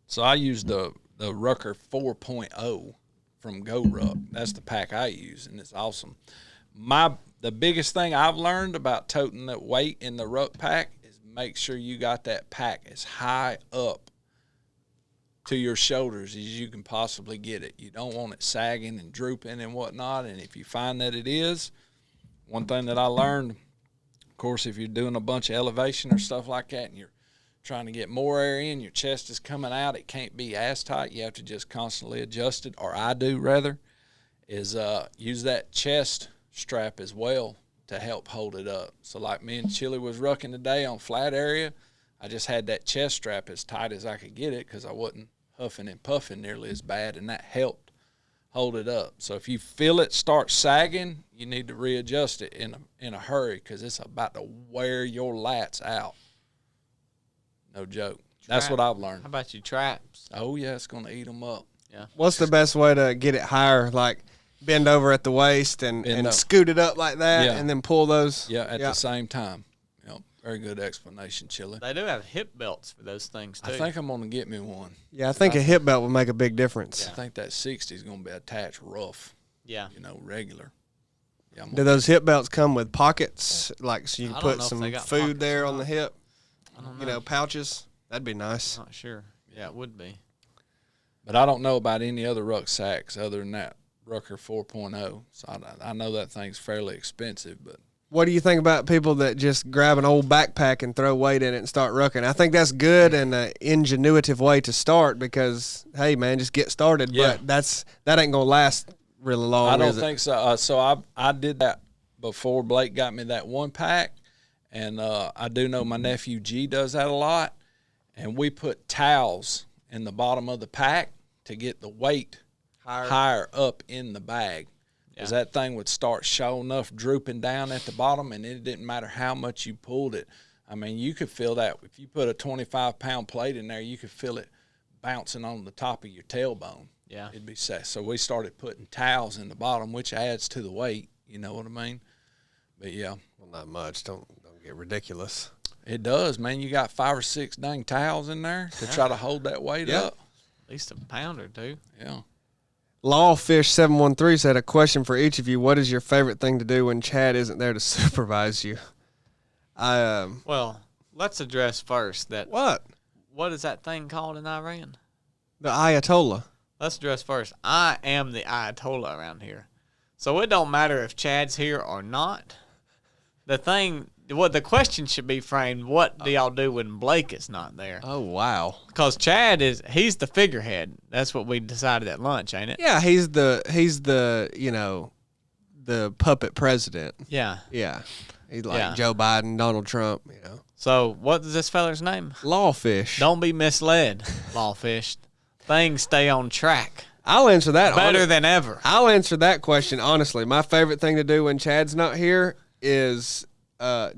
Speaker 4: So I used the Rucker 4.0 from Coverup. That's the pack I use, and it's awesome. The biggest thing I've learned about toting that weight in the ruck pack is make sure you got that pack as high up to your shoulders as you can possibly get it. You don't want it sagging and drooping and whatnot. And if you find that it is, one thing that I learned, of course, if you're doing a bunch of elevation or stuff like that and you're trying to get more air in, your chest is coming out, it can't be as tight. You have to just constantly adjust it, or I do rather, is use that chest strap as well to help hold it up. So like me and Chili was rucking today on flat area, I just had that chest strap as tight as I could get it because I wasn't huffing and puffing nearly as bad, and that helped hold it up. So if you feel it start sagging, you need to readjust it in a hurry because it's about to wear your lats out. No joke. That's what I've learned.
Speaker 3: How about you traps?
Speaker 4: Oh, yeah, it's going to eat them up.
Speaker 3: Yeah.
Speaker 2: What's the best way to get it higher? Like bend over at the waist and
Speaker 4: up.
Speaker 2: scoot it up like that,
Speaker 4: Yeah.
Speaker 2: and then pull those.
Speaker 4: Yeah, at the same time. Yep. Very good explanation, Chili.
Speaker 3: They do have hip belts for those things, too.
Speaker 4: I think I'm going to get me one.
Speaker 2: Yeah, I think a hip belt will make a big difference.
Speaker 4: I think that 60 is going to be attached rough.
Speaker 3: Yeah.
Speaker 4: Regular. Yeah,
Speaker 2: Do those hip belts come with pockets, like so you
Speaker 3: I
Speaker 2: can
Speaker 3: don't
Speaker 2: put
Speaker 3: know if
Speaker 2: some
Speaker 3: they got
Speaker 2: food
Speaker 3: pockets
Speaker 2: there
Speaker 3: or
Speaker 2: on the
Speaker 3: not.
Speaker 2: hip?
Speaker 3: I don't know.
Speaker 2: You know, pouches. That'd be nice.
Speaker 3: Not sure. Yeah, it would be.
Speaker 4: But I don't know about any other rucksacks other than that Rucker 4.0. So I know that thing's fairly expensive, but
Speaker 2: What do you think about people that just grab an old backpack and throw weight in it and start rucking? I think that's good and an ingenuitive way to start because, hey, man, just get started.
Speaker 4: Yeah.
Speaker 2: But that ain't going to last really long,
Speaker 4: I don't
Speaker 2: is it?
Speaker 4: think so. So I did that before Blake got me that one pack, and I do know my nephew G does that a lot. And we put towels in the bottom of the pack to get the weight higher up in the bag. Because that thing would start sure enough drooping down at the bottom, and it didn't matter how much you pulled it. I mean, you could feel that. If you put a 25-pound plate in there, you could feel it bouncing on the top of your tailbone.
Speaker 3: Yeah.
Speaker 4: It'd be set. So we started putting towels in the bottom, which adds to the weight. You know what I mean? But, yeah.
Speaker 2: Well, not much. Don't get ridiculous.
Speaker 4: It does, man. You got 5 or 6 dang towels in there to try to hold that weight up.
Speaker 3: At least a pound or two.
Speaker 4: Yeah.
Speaker 2: Lawfish713 said a question for each of you. What is your favorite thing to do when Chad isn't there to supervise you?
Speaker 3: Well, let's address first that. What is that thing called in Iran?
Speaker 2: The Ayatollah.
Speaker 3: Let's address first. I am the Ayatollah around here. So it don't matter if Chad's here or not. The question should be framed, what do y'all do when Blake is not there?
Speaker 2: Oh, wow.
Speaker 3: Because Chad he's the figurehead. That's what we decided at lunch, ain't it?
Speaker 2: Yeah, he's the the puppet president.
Speaker 3: Yeah.
Speaker 2: Yeah. He's like Joe Biden, Donald Trump,
Speaker 3: So what is this feller's name?
Speaker 2: Lawfish.
Speaker 3: Don't be misled, Lawfish. Things stay on track.
Speaker 2: I'll answer that.
Speaker 3: Better than ever.
Speaker 2: I'll answer that question honestly. My favorite thing to do when Chad's not here is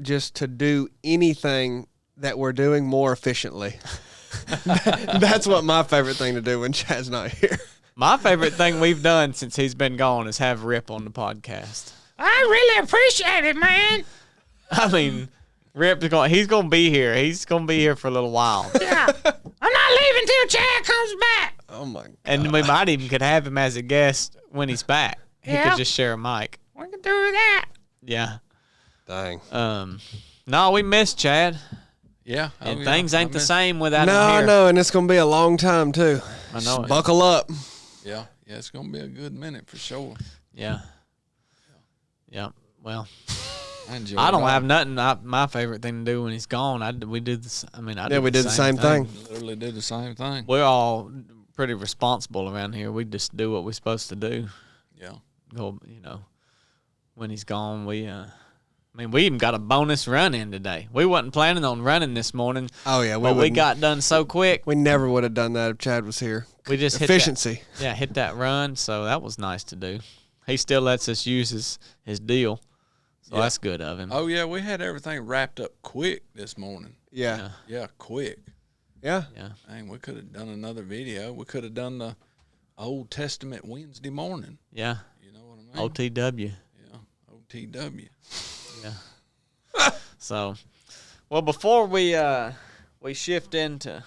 Speaker 2: just to do anything that we're doing more efficiently. That's what my favorite thing to do when Chad's not here.
Speaker 3: My favorite thing we've done since he's been gone is have Rip on the podcast.
Speaker 1: I really appreciate it, man.
Speaker 3: I mean, he's going to be here. He's going to be here for a little while.
Speaker 1: Yeah. I'm not leaving till Chad comes back.
Speaker 2: Oh, my God.
Speaker 3: And we might even could have him as a guest when he's back. He could just share a mic.
Speaker 1: We can do that.
Speaker 3: Yeah.
Speaker 2: Dang.
Speaker 3: No, we miss Chad.
Speaker 4: Yeah.
Speaker 3: And things ain't the same without him here.
Speaker 2: No, and it's going to be a long time, too.
Speaker 3: I know it.
Speaker 2: Buckle up.
Speaker 4: Yeah. Yeah, it's going to be a good minute for sure.
Speaker 3: Yeah. Yeah. Well,
Speaker 4: I
Speaker 3: don't have nothing. My favorite thing to do when he's gone, we do this. I mean,
Speaker 2: we did the same thing.
Speaker 4: Literally did the same thing.
Speaker 3: We're all pretty responsible around here. We just do what we're supposed to do.
Speaker 4: Yeah.
Speaker 3: Go, when he's gone, we even got a bonus run in today. We wasn't planning on running this morning.
Speaker 2: Oh, yeah.
Speaker 3: But we got done so quick.
Speaker 2: We never would have done that if Chad was here.
Speaker 3: We just
Speaker 2: efficiency.
Speaker 3: Hit that run. So that was nice to do. He still lets us use his deal. So that's good of him.
Speaker 4: Oh, yeah, we had everything wrapped up quick this morning.
Speaker 2: Yeah.
Speaker 4: Yeah, quick.
Speaker 2: Yeah.
Speaker 3: Yeah.
Speaker 4: Dang, we could have done another video. We could have done the Old Testament Wednesday morning.
Speaker 3: Yeah.
Speaker 4: You know what I mean?
Speaker 3: OTW.
Speaker 4: Yeah, OTW.
Speaker 3: Yeah. So, well, before we shift into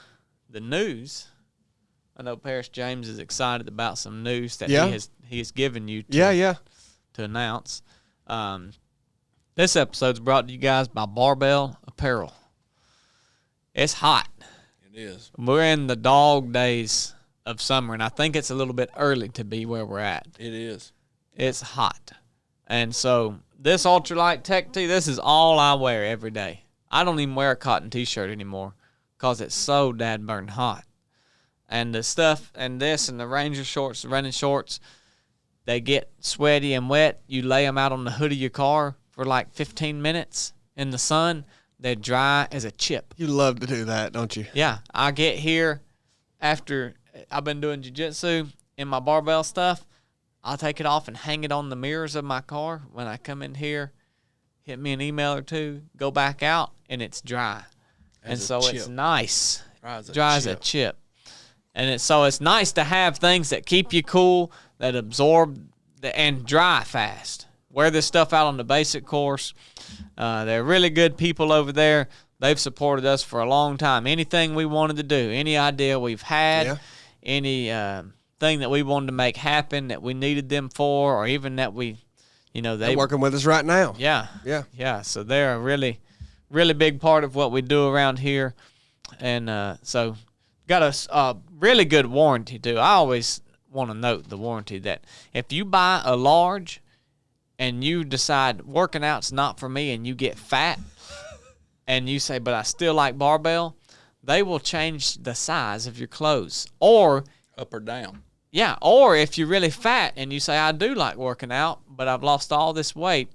Speaker 3: the news, I know Paris James is excited about some news that he has given you to announce. This episode's brought to you guys by Barbell Apparel. It's hot.
Speaker 4: It is.
Speaker 3: We're in the dog days of summer, and I think it's a little bit early to be where we're at.
Speaker 4: It is.
Speaker 3: It's hot. And so this ultralight tech tee, this is all I wear every day. I don't even wear a cotton t-shirt anymore because it's so dad-burn hot. And the stuff and this and the Ranger shorts, the running shorts, they get sweaty and wet. You lay them out on the hood of your car for like 15 minutes in the sun. They're dry as a chip.
Speaker 2: You love to do that, don't you?
Speaker 3: Yeah, I get here after I've been doing jiu-jitsu in my barbell stuff. I'll take it off and hang it on the mirrors of my car. When I come in here, hit me an email or two, go back out, and it's dry. And so it's nice. Dry as a chip. And it's nice to have things that keep you cool, that absorb and dry fast. Wear this stuff out on the basic course. They're really good people over there. They've supported us for a long time. Anything we wanted to do, any idea we've had, any thing that we wanted to make happen that we needed them for, or even that we, they're
Speaker 2: working with us right now.
Speaker 3: Yeah. So they're a really, really big part of what we do around here. And so got a really good warranty, too. I always want to note the warranty that if you buy a large and you decide working out's not for me and you get fat and you say, but I still like barbell, they will change the size of your clothes. Or
Speaker 4: up or down.
Speaker 3: Yeah, or if you're really fat and you say, I do like working out, but I've lost all this weight,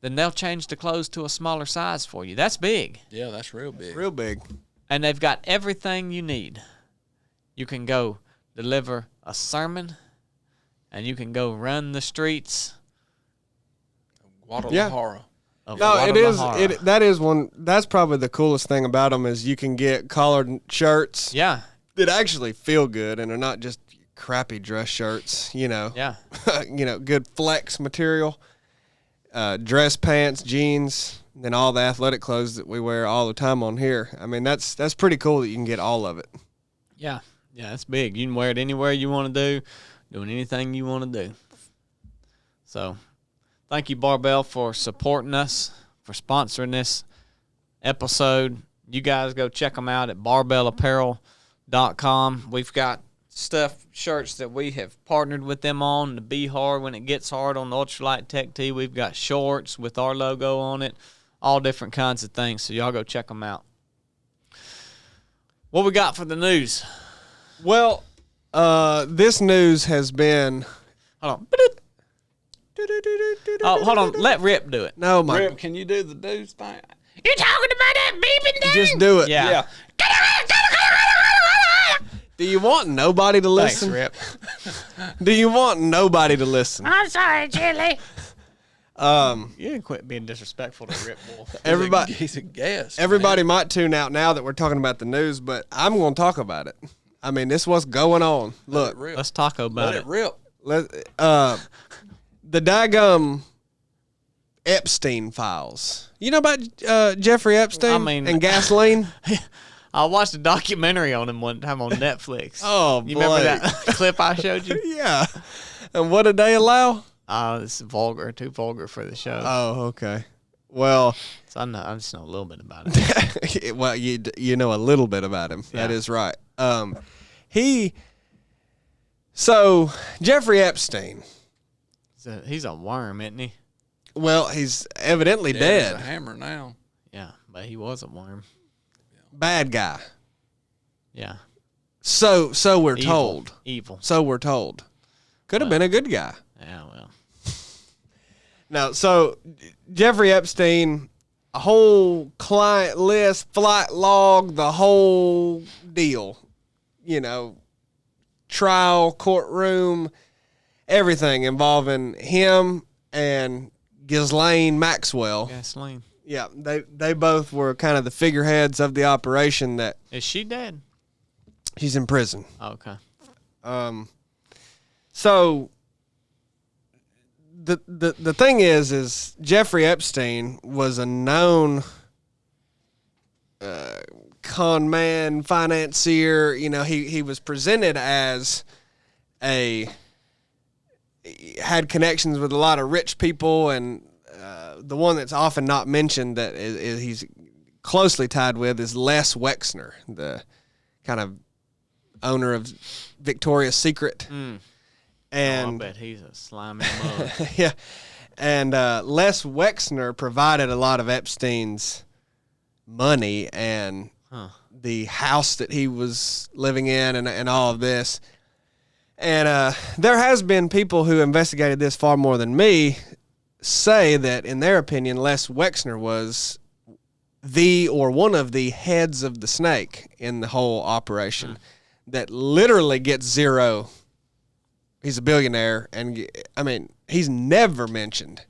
Speaker 3: then they'll change the clothes to a smaller size for you. That's big.
Speaker 4: Yeah, that's real big.
Speaker 2: Real big.
Speaker 3: And they've got everything you need. You can go deliver a sermon, and you can go run the streets.
Speaker 4: Guadalajara.
Speaker 2: No, it is. That's probably the coolest thing about them is you can get collared shirts.
Speaker 3: Yeah.
Speaker 2: That actually feel good and are not just crappy dress shirts.
Speaker 3: Yeah.
Speaker 2: Good flex material. Dress pants, jeans, and then all the athletic clothes that we wear all the time on here. I mean, that's pretty cool that you can get all of it.
Speaker 3: Yeah. Yeah, that's big. You can wear it anywhere you want to do, doing anything you want to do. So, thank you, Barbell, for supporting us, for sponsoring this episode. You guys go check them out at barbellapparel.com. We've got shirts that we have partnered with them on to be hard when it gets hard on the Ultralight Tech Tee. We've got shorts with our logo on it, all different kinds of things. So y'all go check them out. What we got for the news?
Speaker 2: Well, this news has been.
Speaker 3: Hold on. Oh, hold on. Let Rip do it.
Speaker 2: No, my.
Speaker 4: Rip, can you do the news thing?
Speaker 1: You talking about that beeping thing?
Speaker 2: Just do it.
Speaker 3: Yeah.
Speaker 2: Do you want nobody to listen?
Speaker 3: Thanks, Rip.
Speaker 2: Do you want nobody to listen?
Speaker 1: I'm sorry, Chili.
Speaker 3: You didn't quit being disrespectful to Rip Wolf.
Speaker 2: Everybody,
Speaker 4: He's a guest.
Speaker 2: everybody might tune out now that we're talking about the news, but I'm going to talk about it. I mean, this is what's going on. Look,
Speaker 3: Let's talk about
Speaker 4: Let it rip.
Speaker 2: the daggum Epstein files. You know about Jeffrey Epstein and gasoline?
Speaker 3: I watched a documentary on him one time on Netflix.
Speaker 2: Oh,
Speaker 3: you
Speaker 2: boy.
Speaker 3: remember that clip I showed you?
Speaker 2: Yeah. And what did they allow?
Speaker 3: It's vulgar, too vulgar for the show.
Speaker 2: Oh, okay. Well,
Speaker 3: So I just know a little bit about it.
Speaker 2: well, you know a little bit about him.
Speaker 3: Yeah.
Speaker 2: That is right. Jeffrey Epstein.
Speaker 3: He's a worm, isn't he?
Speaker 2: Well, he's evidently
Speaker 4: He's
Speaker 2: dead.
Speaker 4: a hammer now.
Speaker 3: Yeah, but he was a worm.
Speaker 2: Bad guy.
Speaker 3: Yeah.
Speaker 2: So we're
Speaker 3: Evil.
Speaker 2: told.
Speaker 3: Evil.
Speaker 2: So we're told. Could have been a good guy.
Speaker 3: Yeah, well.
Speaker 2: No, so Jeffrey Epstein, a whole client list, flight log, the whole deal. Trial, courtroom, everything involving him and Ghislaine Maxwell.
Speaker 3: Gasoline.
Speaker 2: Yeah, they both were kind of the figureheads of the operation. That
Speaker 3: Is she dead?
Speaker 2: she's in prison.
Speaker 3: Oh, okay.
Speaker 2: So the thing is Jeffrey Epstein was a known con man, financier. He was presented as had connections with a lot of rich people, and the one that's often not mentioned that is he's closely tied with is Les Wexner, the kind of owner of Victoria's Secret. And
Speaker 3: I bet he's a slimy mug.
Speaker 2: yeah. And Les Wexner provided a lot of Epstein's money and the house that he was living in and all of this. And there has been people who investigated this far more than me say that, in their opinion, Les Wexner was one of the heads of the snake in the whole operation that literally gets zero. He's a billionaire, and I mean, he's never mentioned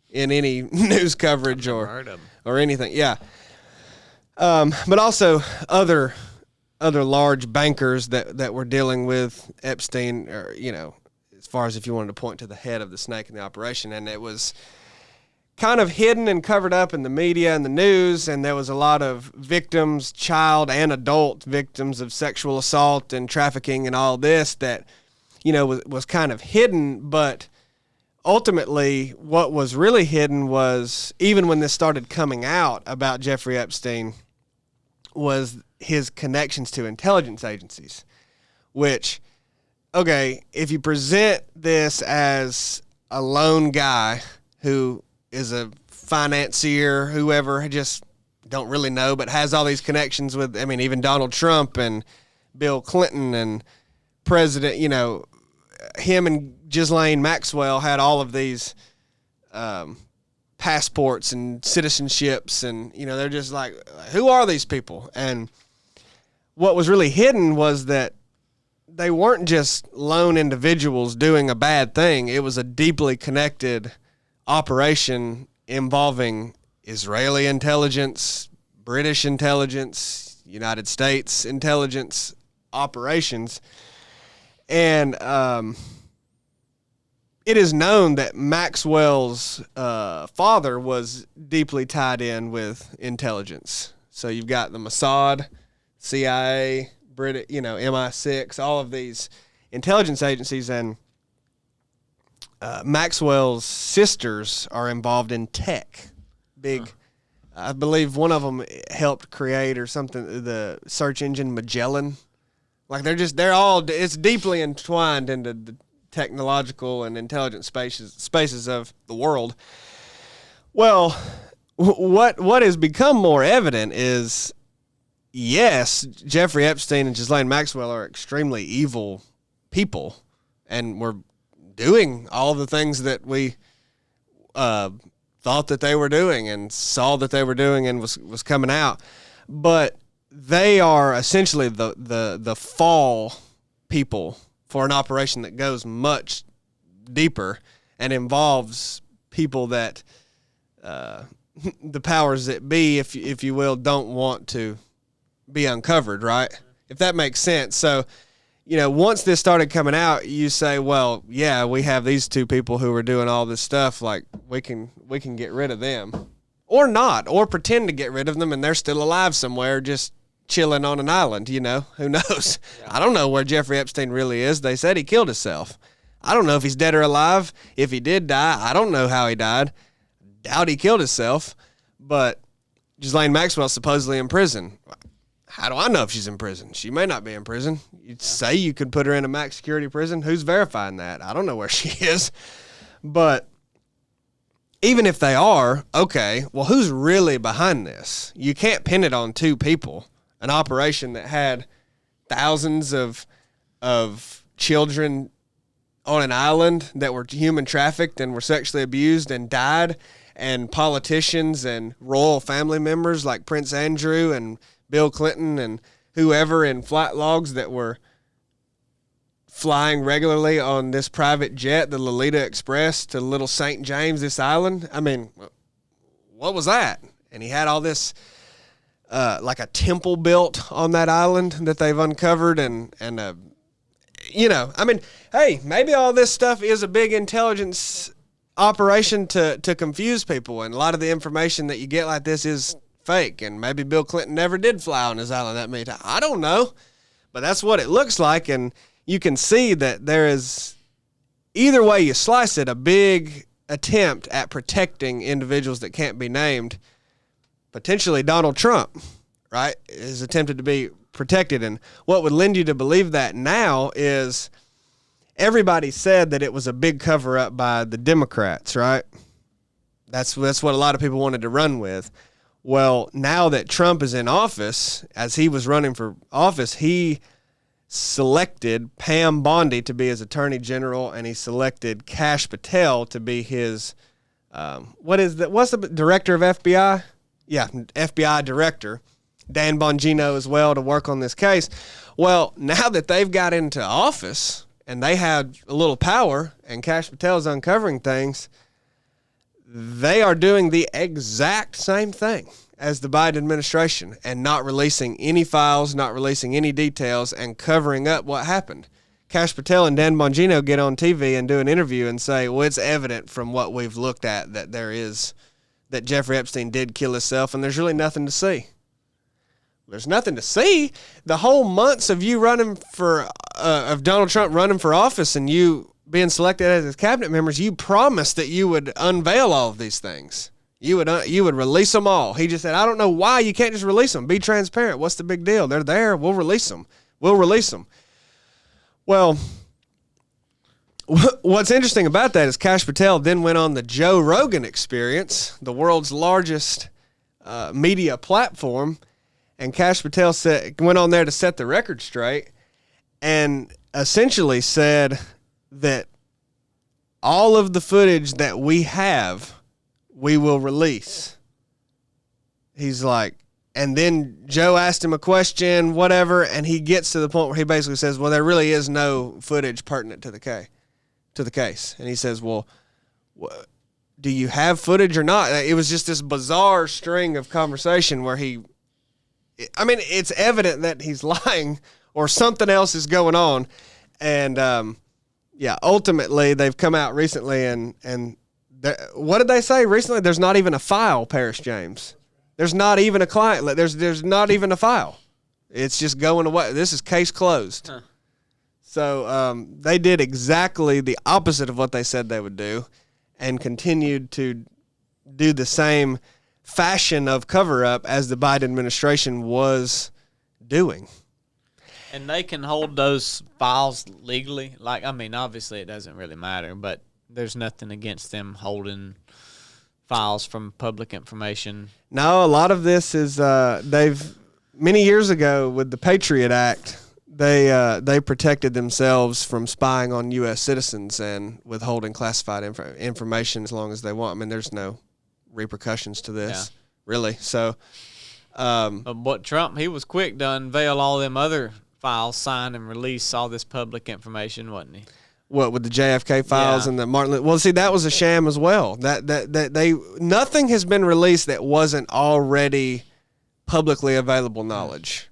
Speaker 2: in any news coverage or anything. Yeah. But also other large bankers that were dealing with Epstein, or, you know, as far as if you wanted to point to the head of the snake in the operation. And it was kind of hidden and covered up in the media and the news, and there was a lot of victims, child and adult victims of sexual assault and trafficking and all this that, you know, was kind of hidden. But ultimately, what was really hidden was, even when this started coming out about Jeffrey Epstein, was his connections to intelligence agencies, which, okay, if you present this as a lone guy who is a financier, whoever, just don't really know, but has all these connections with, I mean, even Donald Trump and Bill Clinton and President, you know, him and Ghislaine Maxwell had all of these passports and citizenships, and, you know, they're just like, who are these people? And what was really hidden was that they weren't just lone individuals doing a bad thing. It was a deeply connected operation involving Israeli intelligence, British intelligence, United States intelligence operations. And it is known that Maxwell's father was deeply tied in with intelligence. So you've got the Mossad, CIA, British, you know, MI6, all of these intelligence agencies, and Maxwell's sisters are involved in tech. I believe one of them helped create or something, the search engine Magellan. Like it's deeply entwined into the technological and intelligence spaces of the world. Well, what has become more evident is, yes, Jeffrey Epstein and Ghislaine Maxwell are extremely evil people, and were doing all the things that we thought that they were doing and saw that they were doing and was coming out. But they are essentially the fall people for an operation that goes much deeper and involves people that the powers that be, if you will, don't want to be uncovered, right? If that makes sense. So, you know, once this started coming out, you say, well, yeah, we have these two people who are doing all this stuff, like we can get rid of them. Or not, or pretend to get rid of them and they're still alive somewhere, just chilling on an island, you know, who knows? Yeah. I don't know where Jeffrey Epstein really is. They said he killed himself. I don't know if he's dead or alive. If he did die, I don't know how he died. Doubt he killed himself. But Ghislaine Maxwell's supposedly in prison. How do I know if she's in prison? She may not be in prison. You'd say you could put her in a max security prison. Who's verifying that? I don't know where she is. But even if they are, okay, well, who's really behind this? You can't pin it on two people. An operation that had thousands of children on an island that were human trafficked and were sexually abused and died, and politicians and royal family members like Prince Andrew and Bill Clinton and whoever in flight logs that were flying regularly on this private jet, the Lolita Express, to Little St. James, this island. I mean, what was that? And he had all this, like a temple built on that island that they've uncovered, and you know, I mean, hey, maybe all this stuff is a big intelligence operation to confuse people, and a lot of the information that you get like this is fake, and maybe Bill Clinton never did fly on his island that many times. I don't know, but that's what it looks like, and you can see that there is, either way you slice it, a big attempt at protecting individuals that can't be named potentially Donald Trump, right, is attempted to be protected. And what would lend you to believe that now is everybody said that it was a big cover-up by the Democrats, right? That's what a lot of people wanted to run with. Well, now that Trump is in office, as he was running for office, he selected Pam Bondi to be his attorney general, and he selected Kash Patel to be his what's the director of FBI? Yeah, FBI director. Dan Bongino as well to work on this case. Well, now that they've got into office and they had a little power and Kash Patel's uncovering things, they are doing the exact same thing as the Biden administration and not releasing any files, not releasing any details, and covering up what happened. Kash Patel and Dan Bongino get on TV and do an interview and say, well, it's evident from what we've looked at that that Jeffrey Epstein did kill himself, and there's really nothing to see. There's nothing to see. The whole months of you running for, of Donald Trump running for office and you being selected as his cabinet members, you promised that you would unveil all of these things. You would release them all. He just said, I don't know why you can't just release them. Be transparent. What's the big deal? They're there. We'll release them. Well, what's interesting about that is Kash Patel then went on the Joe Rogan Experience, the world's largest media platform, and Kash Patel went on there to set the record straight and essentially said that all of the footage that we have, we will release. He's like, and then Joe asked him a question, whatever, and he gets to the point where he basically says, well, there really is no footage pertinent to the case. And he says, well, do you have footage or not? It was just this bizarre string of conversation where it's evident that he's lying or something else is going on. And, ultimately they've come out recently and what did they say recently? There's not even a file, Paris James. There's not even a client. There's not even a file. It's just going away. This is case closed. Huh. So they did exactly the opposite of what they said they would do and continued to do the same fashion of cover-up as the Biden administration was doing.
Speaker 3: And they can hold those files legally. Obviously it doesn't really matter, but there's nothing against them holding files from public information. No,
Speaker 2: a lot of this is many years ago with the Patriot Act, they protected themselves from spying on U.S. citizens and withholding classified information as long as they want. I mean, there's no repercussions to this, really. So,
Speaker 3: but Trump, he was quick to unveil all them other files, sign and release all this public information, wasn't he?
Speaker 2: What, with the JFK files and the Martin? Well, see, that was a sham as well. Nothing has been released that wasn't already publicly available knowledge.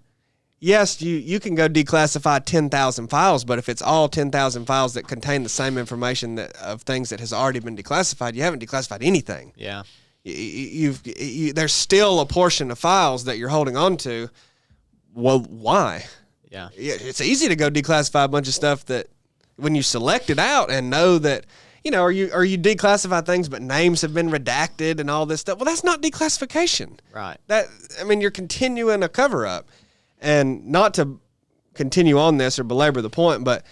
Speaker 2: Yes, you can go declassify 10,000 files, but if it's all 10,000 files that contain the same information of things that has already been declassified, you haven't declassified anything.
Speaker 3: Yeah,
Speaker 2: there's still a portion of files that you're holding on to. Well, why?
Speaker 3: Yeah,
Speaker 2: it's easy to go declassify a bunch of stuff that when you select it out and know that, or you declassify things, but names have been redacted and all this stuff. Well, that's not declassification.
Speaker 3: Right.
Speaker 2: You're continuing a cover-up. And not to continue on this or belabor the point, but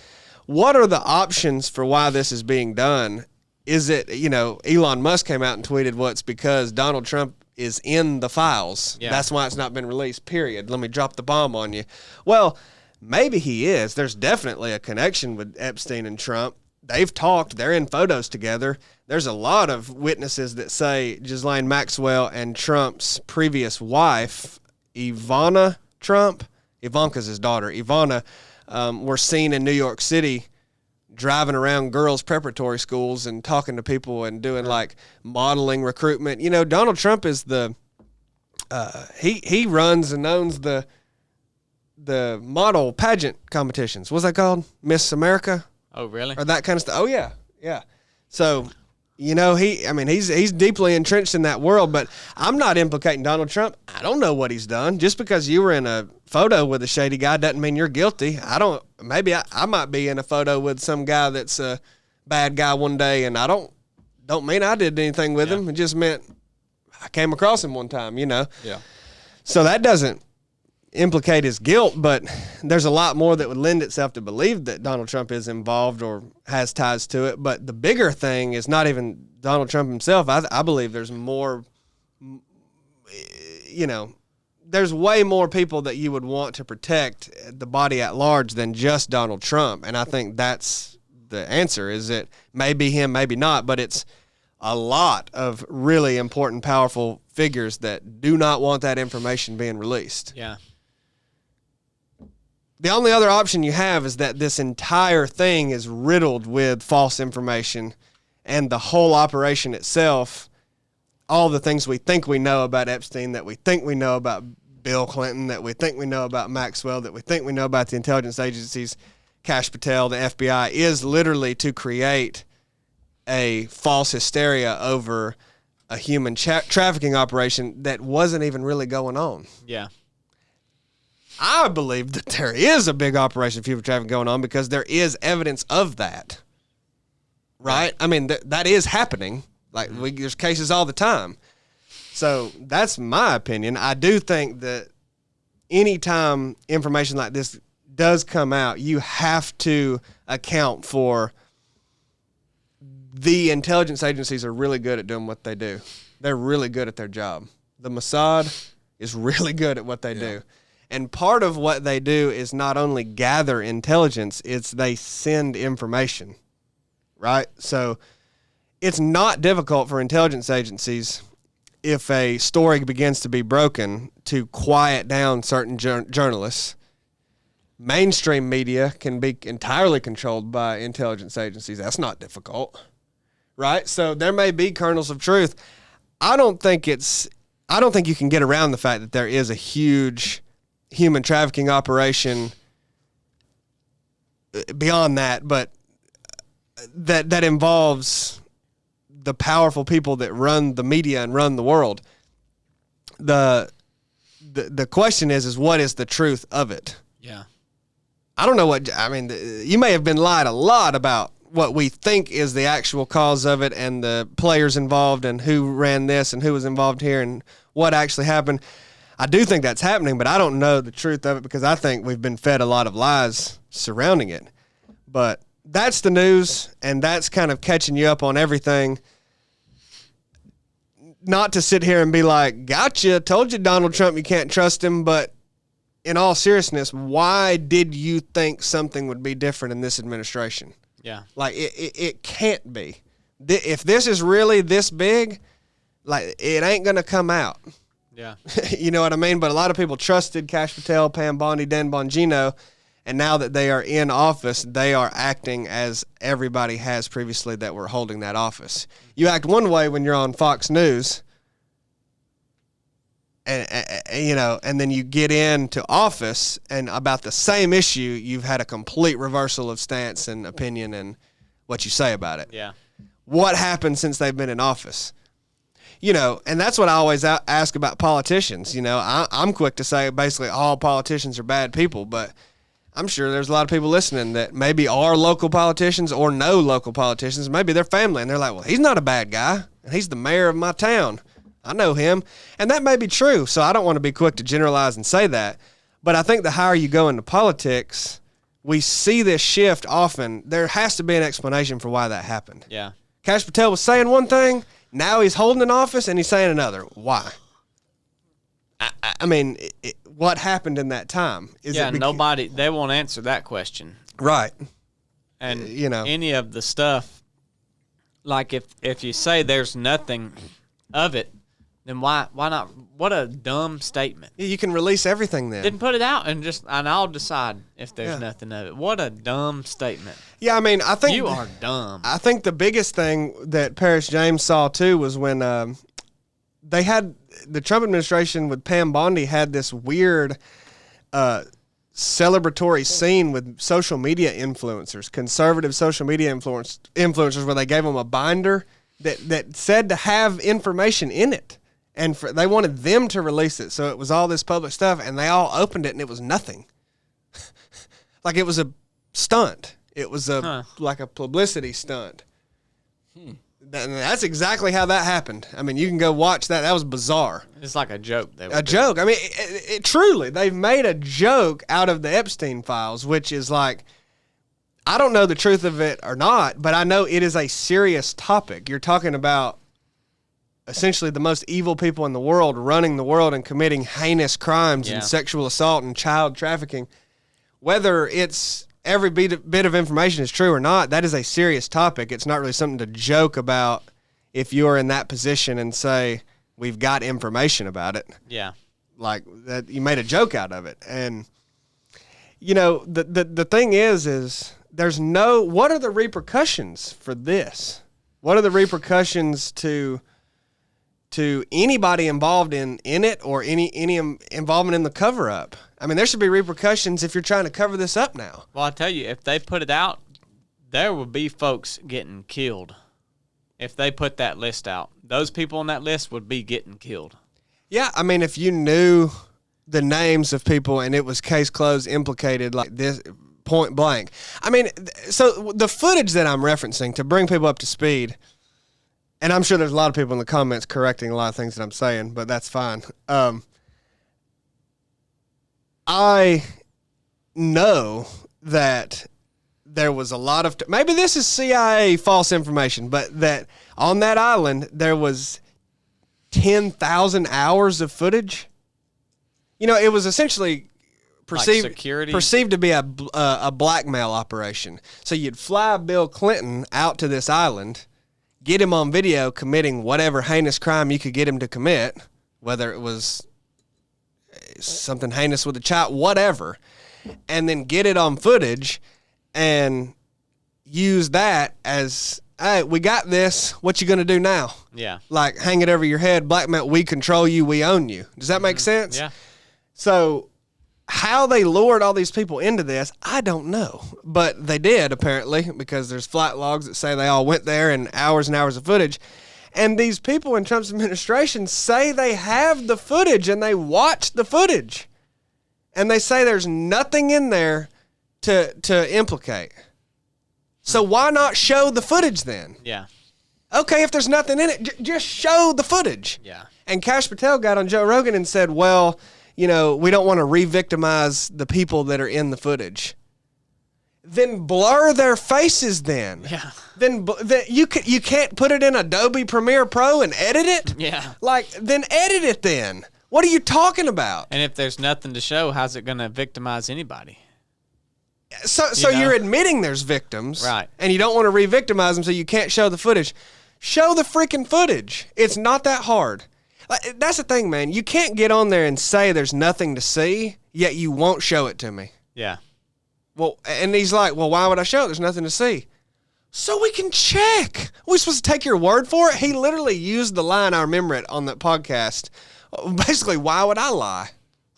Speaker 2: what are the options for why this is being done? Is it, Elon Musk came out and tweeted, well, it's because Donald Trump is in the files. Yeah. That's why it's not been released, period. Let me drop the bomb on you. Well, maybe he is. There's definitely a connection with Epstein and Trump. They've talked. They're in photos together. There's a lot of witnesses that say Ghislaine Maxwell and Trump's previous wife, Ivanka's his daughter, Ivana, were seen in New York City driving around girls' preparatory schools and talking to people and doing modeling recruitment. Donald Trump is he runs and owns the model pageant competitions. What's that called? Miss America?
Speaker 3: Oh, really?
Speaker 2: Or that kind of stuff. Oh, yeah. Yeah. So, he's deeply entrenched in that world, but I'm not implicating Donald Trump. I don't know what he's done. Just because you were in a photo with a shady guy doesn't mean you're guilty. Maybe I might be in a photo with some guy that's a bad guy one day, and I don't mean I did anything with him. It just meant I came across him one time, you know.
Speaker 4: Yeah.
Speaker 2: So that doesn't implicate his guilt, but there's a lot more that would lend itself to believe that Donald Trump is involved or has ties to it. But the bigger thing is not even Donald Trump himself. I believe there's more, you know, there's way more people that you would want to protect the body at large than just Donald Trump. And I think that's the answer, is it may be him, maybe not, but it's a lot of really important, powerful figures that do not want that information being released.
Speaker 3: Yeah.
Speaker 2: The only other option you have is that this entire thing is riddled with false information, and the whole operation itself, all the things we think we know about Epstein, that we think we know about Bill Clinton, that we think we know about Maxwell, that we think we know about the intelligence agencies, Kash Patel, the FBI, is literally to create a false hysteria over a human trafficking operation that wasn't even really going on.
Speaker 3: Yeah.
Speaker 2: I believe that there is a big operation of human trafficking going on because there is evidence of that. Right? I mean, that is happening. Like, there's cases all the time. So that's my opinion. I do think that anytime information like this does come out, you have to account for the intelligence agencies are really good at doing what they do. They're really good at their job. The Mossad is really good at what they do. And part of what they do is not only gather intelligence, it's they send information, right? So it's not difficult for intelligence agencies, if a story begins to be broken, to quiet down certain journalists. Mainstream media can be entirely controlled by intelligence agencies. That's not difficult, right? So there may be kernels of truth. I don't think you can get around the fact that there is a huge human trafficking operation beyond that, but that involves the powerful people that run the media and run the world. The question is what is the truth of it?
Speaker 3: Yeah.
Speaker 2: I don't know you may have been lied a lot about what we think is the actual cause of it and the players involved and who ran this and who was involved here and what actually happened. I do think that's happening, but I don't know the truth of it because I think we've been fed a lot of lies surrounding it. But that's the news, and that's kind of catching you up on everything. Not to sit here and be like, gotcha, told you Donald Trump, you can't trust him, but in all seriousness, why did you think something would be different in this administration?
Speaker 3: Yeah.
Speaker 2: Like, it can't be. If this is really this big, like, it ain't going to come out.
Speaker 3: Yeah.
Speaker 2: You know what I mean? But a lot of people trusted Kash Patel, Pam Bondi, Dan Bongino, and now that they are in office, they are acting as everybody has previously that were holding that office. You act one way when you're on Fox News, and then you get into office, and about the same issue, you've had a complete reversal of stance and opinion and what you say about it.
Speaker 3: Yeah.
Speaker 2: What happened since they've been in office? You know, and that's what I always ask about politicians. You know, I'm quick to say basically all politicians are bad people, but I'm sure there's a lot of people listening that maybe are local politicians or know local politicians. Maybe they're family, and they're like, well, he's not a bad guy, and he's the mayor of my town. I know him. And that may be true, so I don't want to be quick to generalize and say that. But I think the higher you go into politics, we see this shift often. There has to be an explanation for why that happened.
Speaker 3: Yeah.
Speaker 2: Kash Patel was saying one thing, now he's holding an office and he's saying another. Why? I mean, what happened in that time?
Speaker 3: Nobody, they won't answer that question.
Speaker 2: Right.
Speaker 3: And,
Speaker 2: any
Speaker 3: of the stuff, like if you say there's nothing of it, then why not? What a dumb statement.
Speaker 2: You can release everything then.
Speaker 3: Didn't put it out and I'll decide if there's nothing of it. What a dumb statement.
Speaker 2: Yeah, I mean, I think
Speaker 3: you are dumb.
Speaker 2: I think the biggest thing that Paris James saw too was when they had the Trump administration with Pam Bondi had this weird celebratory scene with social media influencers, conservative social media influencers, where they gave them a binder that said to have information in it. And they wanted them to release it. So it was all this public stuff, and they all opened it, and it was nothing. Like it was a stunt. It was like a publicity stunt. That's exactly how that happened. I mean, you can go watch that. That was bizarre.
Speaker 3: It's like a joke.
Speaker 2: Joke. I mean, truly, they've made a joke out of the Epstein files, which is like, I don't know the truth of it or not, but I know it is a serious topic. You're talking about essentially the most evil people in the world running the world and committing heinous crimes and sexual assault and child trafficking. Whether it's every bit of information is true or not, that is a serious topic. It's not really something to joke about if you're in that position and say, we've got information about it.
Speaker 3: Yeah.
Speaker 2: Like that, you made a joke out of it. And, you know, the thing is there's what are the repercussions for this? What are the repercussions to anybody involved in it or any involvement in the cover-up? I mean, there should be repercussions if you're trying to cover this up now.
Speaker 3: Well, I tell you, if they put it out, there would be folks getting killed. If they put that list out, those people on that list would be getting killed.
Speaker 2: Yeah, I mean, if you knew the names of people and it was case closed, implicated like this, point blank. I mean, so the footage that I'm referencing, to bring people up to speed, and I'm sure there's a lot of people in the comments correcting a lot of things that I'm saying, but that's fine. I know that there was a lot of maybe this is CIA false information, but that on that island there was 10,000 hours of footage. You know, it was essentially perceived to be a blackmail operation. So you'd fly Bill Clinton out to this island, get him on video committing whatever heinous crime you could get him to commit, whether it was something heinous with a child, whatever, and then get it on footage and use that as, hey, we got this, what you gonna do now?
Speaker 3: Yeah. Like,
Speaker 2: hang it over your head, blackmail, we control you, we own you. Does that make sense?
Speaker 3: Yeah.
Speaker 2: So how they lured all these people into this, I don't know. But they did, apparently, because there's flight logs that say they all went there and hours of footage. And these people in Trump's administration say they have the footage and they watched the footage. And they say there's nothing in there to implicate. So why not show the footage then?
Speaker 3: Yeah.
Speaker 2: Okay, if there's nothing in it, just show the footage.
Speaker 3: Yeah.
Speaker 2: And Kash Patel got on Joe Rogan and said, well, you know, we don't want to re-victimize the people that are in the footage. Then blur their faces then.
Speaker 3: Yeah.
Speaker 2: Then you can't put it in Adobe Premiere Pro and edit it?
Speaker 3: Yeah.
Speaker 2: Then edit it then. What are you talking about?
Speaker 3: And if there's nothing to show, how's it going to victimize anybody?
Speaker 2: So you're admitting there's victims.
Speaker 3: Right.
Speaker 2: And you don't want to re-victimize them, so you can't show the footage. Show the freaking footage. It's not that hard. That's the thing, man. You can't get on there and say there's nothing to see, yet you won't show it to me.
Speaker 3: Yeah.
Speaker 2: Well, and he's like, well, why would I show it? There's nothing to see. So we can check. Are we supposed to take your word for it? He literally used the line, I remember it, on the podcast. Basically, why would I lie?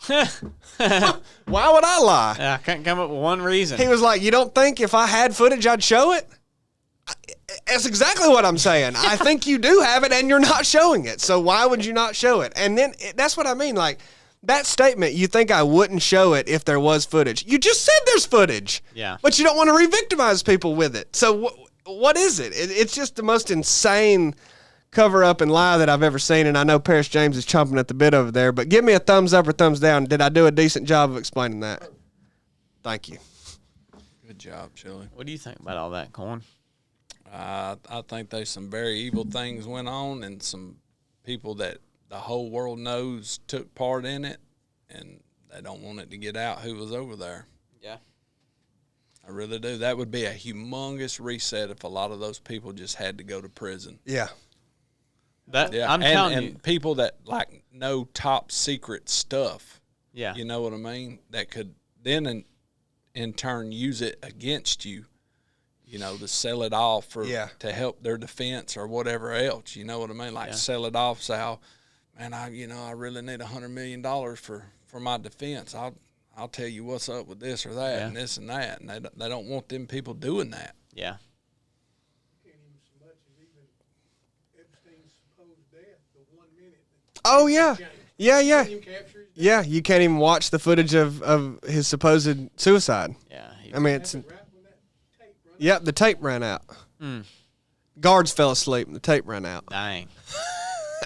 Speaker 2: Why would I lie?
Speaker 3: I couldn't come up with one reason.
Speaker 2: He was like, you don't think if I had footage I'd show it? That's exactly what I'm saying. I think you do have it and you're not showing it. So why would you not show it? And then that's what I mean. Like, that statement, you think I wouldn't show it if there was footage. You just said there's footage.
Speaker 3: Yeah.
Speaker 2: But you don't want to re-victimize people with it. So what is it? It's just the most insane cover-up and lie that I've ever seen. And I know Paris James is chomping at the bit over there. But give me a thumbs up or thumbs down. Did I do a decent job of explaining that? Thank you.
Speaker 4: Good job, Chili.
Speaker 3: What do you think about all that, Corn?
Speaker 4: I think there's some very evil things went on, and some people that the whole world knows took part in it, and they don't want it to get out who was over there.
Speaker 3: Yeah.
Speaker 4: I really do. That would be a humongous reset if a lot of those people just had to go to prison.
Speaker 2: Yeah.
Speaker 3: I'm telling you.
Speaker 4: And people that like know top secret stuff.
Speaker 3: Yeah.
Speaker 4: You know what I mean? That could then in turn use it against you. You know, to sell it off to help their defense or whatever else. You know what I mean? Like sell it off, say, oh, man, I really need $100 million for my defense. I'll tell you what's up with this or that and this and that. And they don't want them people doing that.
Speaker 3: Yeah.
Speaker 5: Can't even so much as even Epstein's supposed death, the 1 minute.
Speaker 2: Oh, yeah. Yeah.
Speaker 5: Yeah,
Speaker 2: You can't even watch the footage of his supposed suicide.
Speaker 3: Yeah.
Speaker 2: I mean, it's... Yep, the tape ran out. Guards fell asleep and the tape ran out.
Speaker 3: Dang.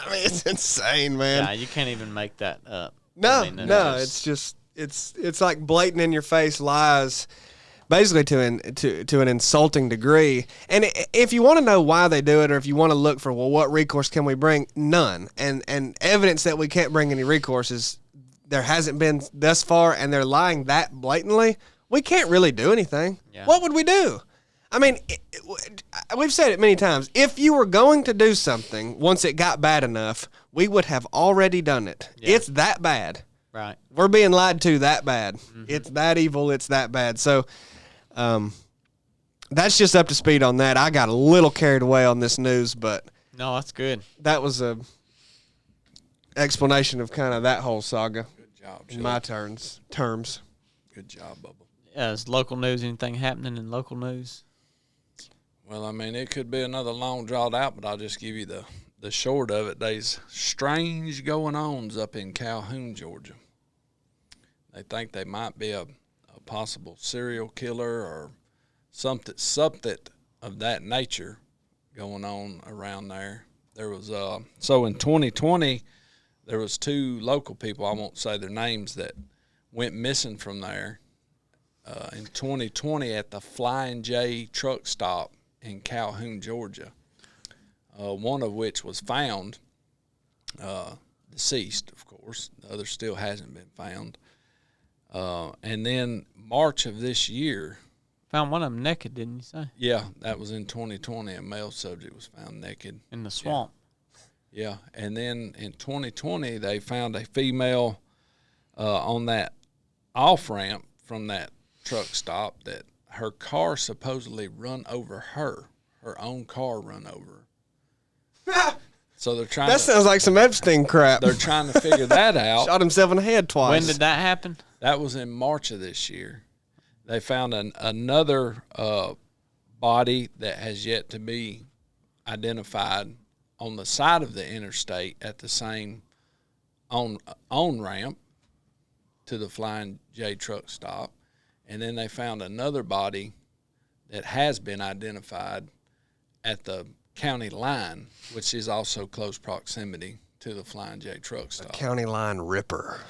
Speaker 2: I mean, it's insane, man.
Speaker 3: Yeah, you can't even make that up.
Speaker 2: No,
Speaker 3: I mean,
Speaker 2: it's just it's like blatant in your face lies, basically to an insulting degree. And if you want to know why they do it, or if you want to look for what recourse can we bring, none. And evidence that we can't bring any recourse is there hasn't been thus far, and they're lying that blatantly. We can't really do anything.
Speaker 3: Yeah.
Speaker 2: What would we do? I mean, we've said it many times. If you were going to do something, once it got bad enough, we would have already done it.
Speaker 3: Yeah.
Speaker 2: It's that bad.
Speaker 3: Right.
Speaker 2: We're being lied to that bad. Mm-hmm. It's that evil. It's that bad. So that's just up to speed on that. I got a little carried away on this news, but
Speaker 3: No, that's good.
Speaker 2: that was a explanation of kind of that whole saga.
Speaker 4: Good job,
Speaker 2: In my terms.
Speaker 4: Good job, Bubba.
Speaker 3: Is local news anything happening in local news?
Speaker 4: Well, I mean, it could be another long drawn out, but I'll just give you the short of it. There's strange going-ons up in Calhoun, Georgia. They think they might be a possible serial killer or something of that nature going on around there. There was so in 2020, there was 2 local people, I won't say their names, that went missing from there in 2020 at the Flying J truck stop in Calhoun, Georgia. One of which was found deceased, of course. The other still hasn't been found. And then March of this year.
Speaker 3: Found one of them naked, didn't you say?
Speaker 4: Yeah, that was in 2020. A male subject was found naked.
Speaker 3: In the swamp.
Speaker 4: Yeah. And then in 2020, they found a female on that off-ramp from that truck stop that her car supposedly run over her own car run over her. So they're trying
Speaker 2: That sounds like some Epstein crap.
Speaker 4: They're trying to figure that out.
Speaker 2: Shot himself in the head twice.
Speaker 3: When did that happen?
Speaker 4: That was in March of this year. They found another body that has yet to be identified on the side of the interstate at the same on ramp to the Flying J truck stop. And then they found another body that has been identified at the county line, which is also close proximity to the Flying J truck stop.
Speaker 2: County line ripper.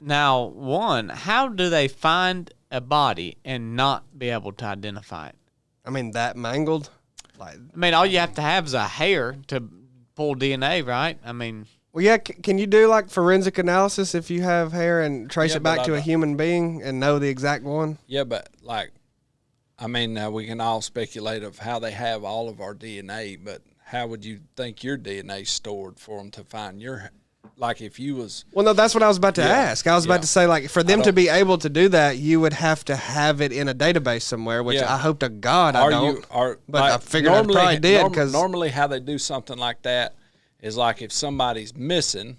Speaker 3: Now, one, how do they find a body and not be able to identify it?
Speaker 2: I mean, that mangled. Like,
Speaker 3: I mean, all you have to have is a hair to pull DNA, right? I mean,
Speaker 2: well, yeah. Can you do like forensic analysis if you have hair and trace
Speaker 4: Yeah,
Speaker 2: it back
Speaker 4: but
Speaker 2: to a human being and know the exact one?
Speaker 4: Yeah, but like, I mean, we can all speculate of how they have all of our DNA, but how would you think your DNA stored for them to find your, like if you was.
Speaker 2: Well, no, that's what I was about to ask. I was about to say, like, for them to be able to do that, you would have to have it in a database somewhere, which I hope to God I don't. But
Speaker 4: like,
Speaker 2: I figured I probably did because
Speaker 4: normally how they do something like that is like if somebody's missing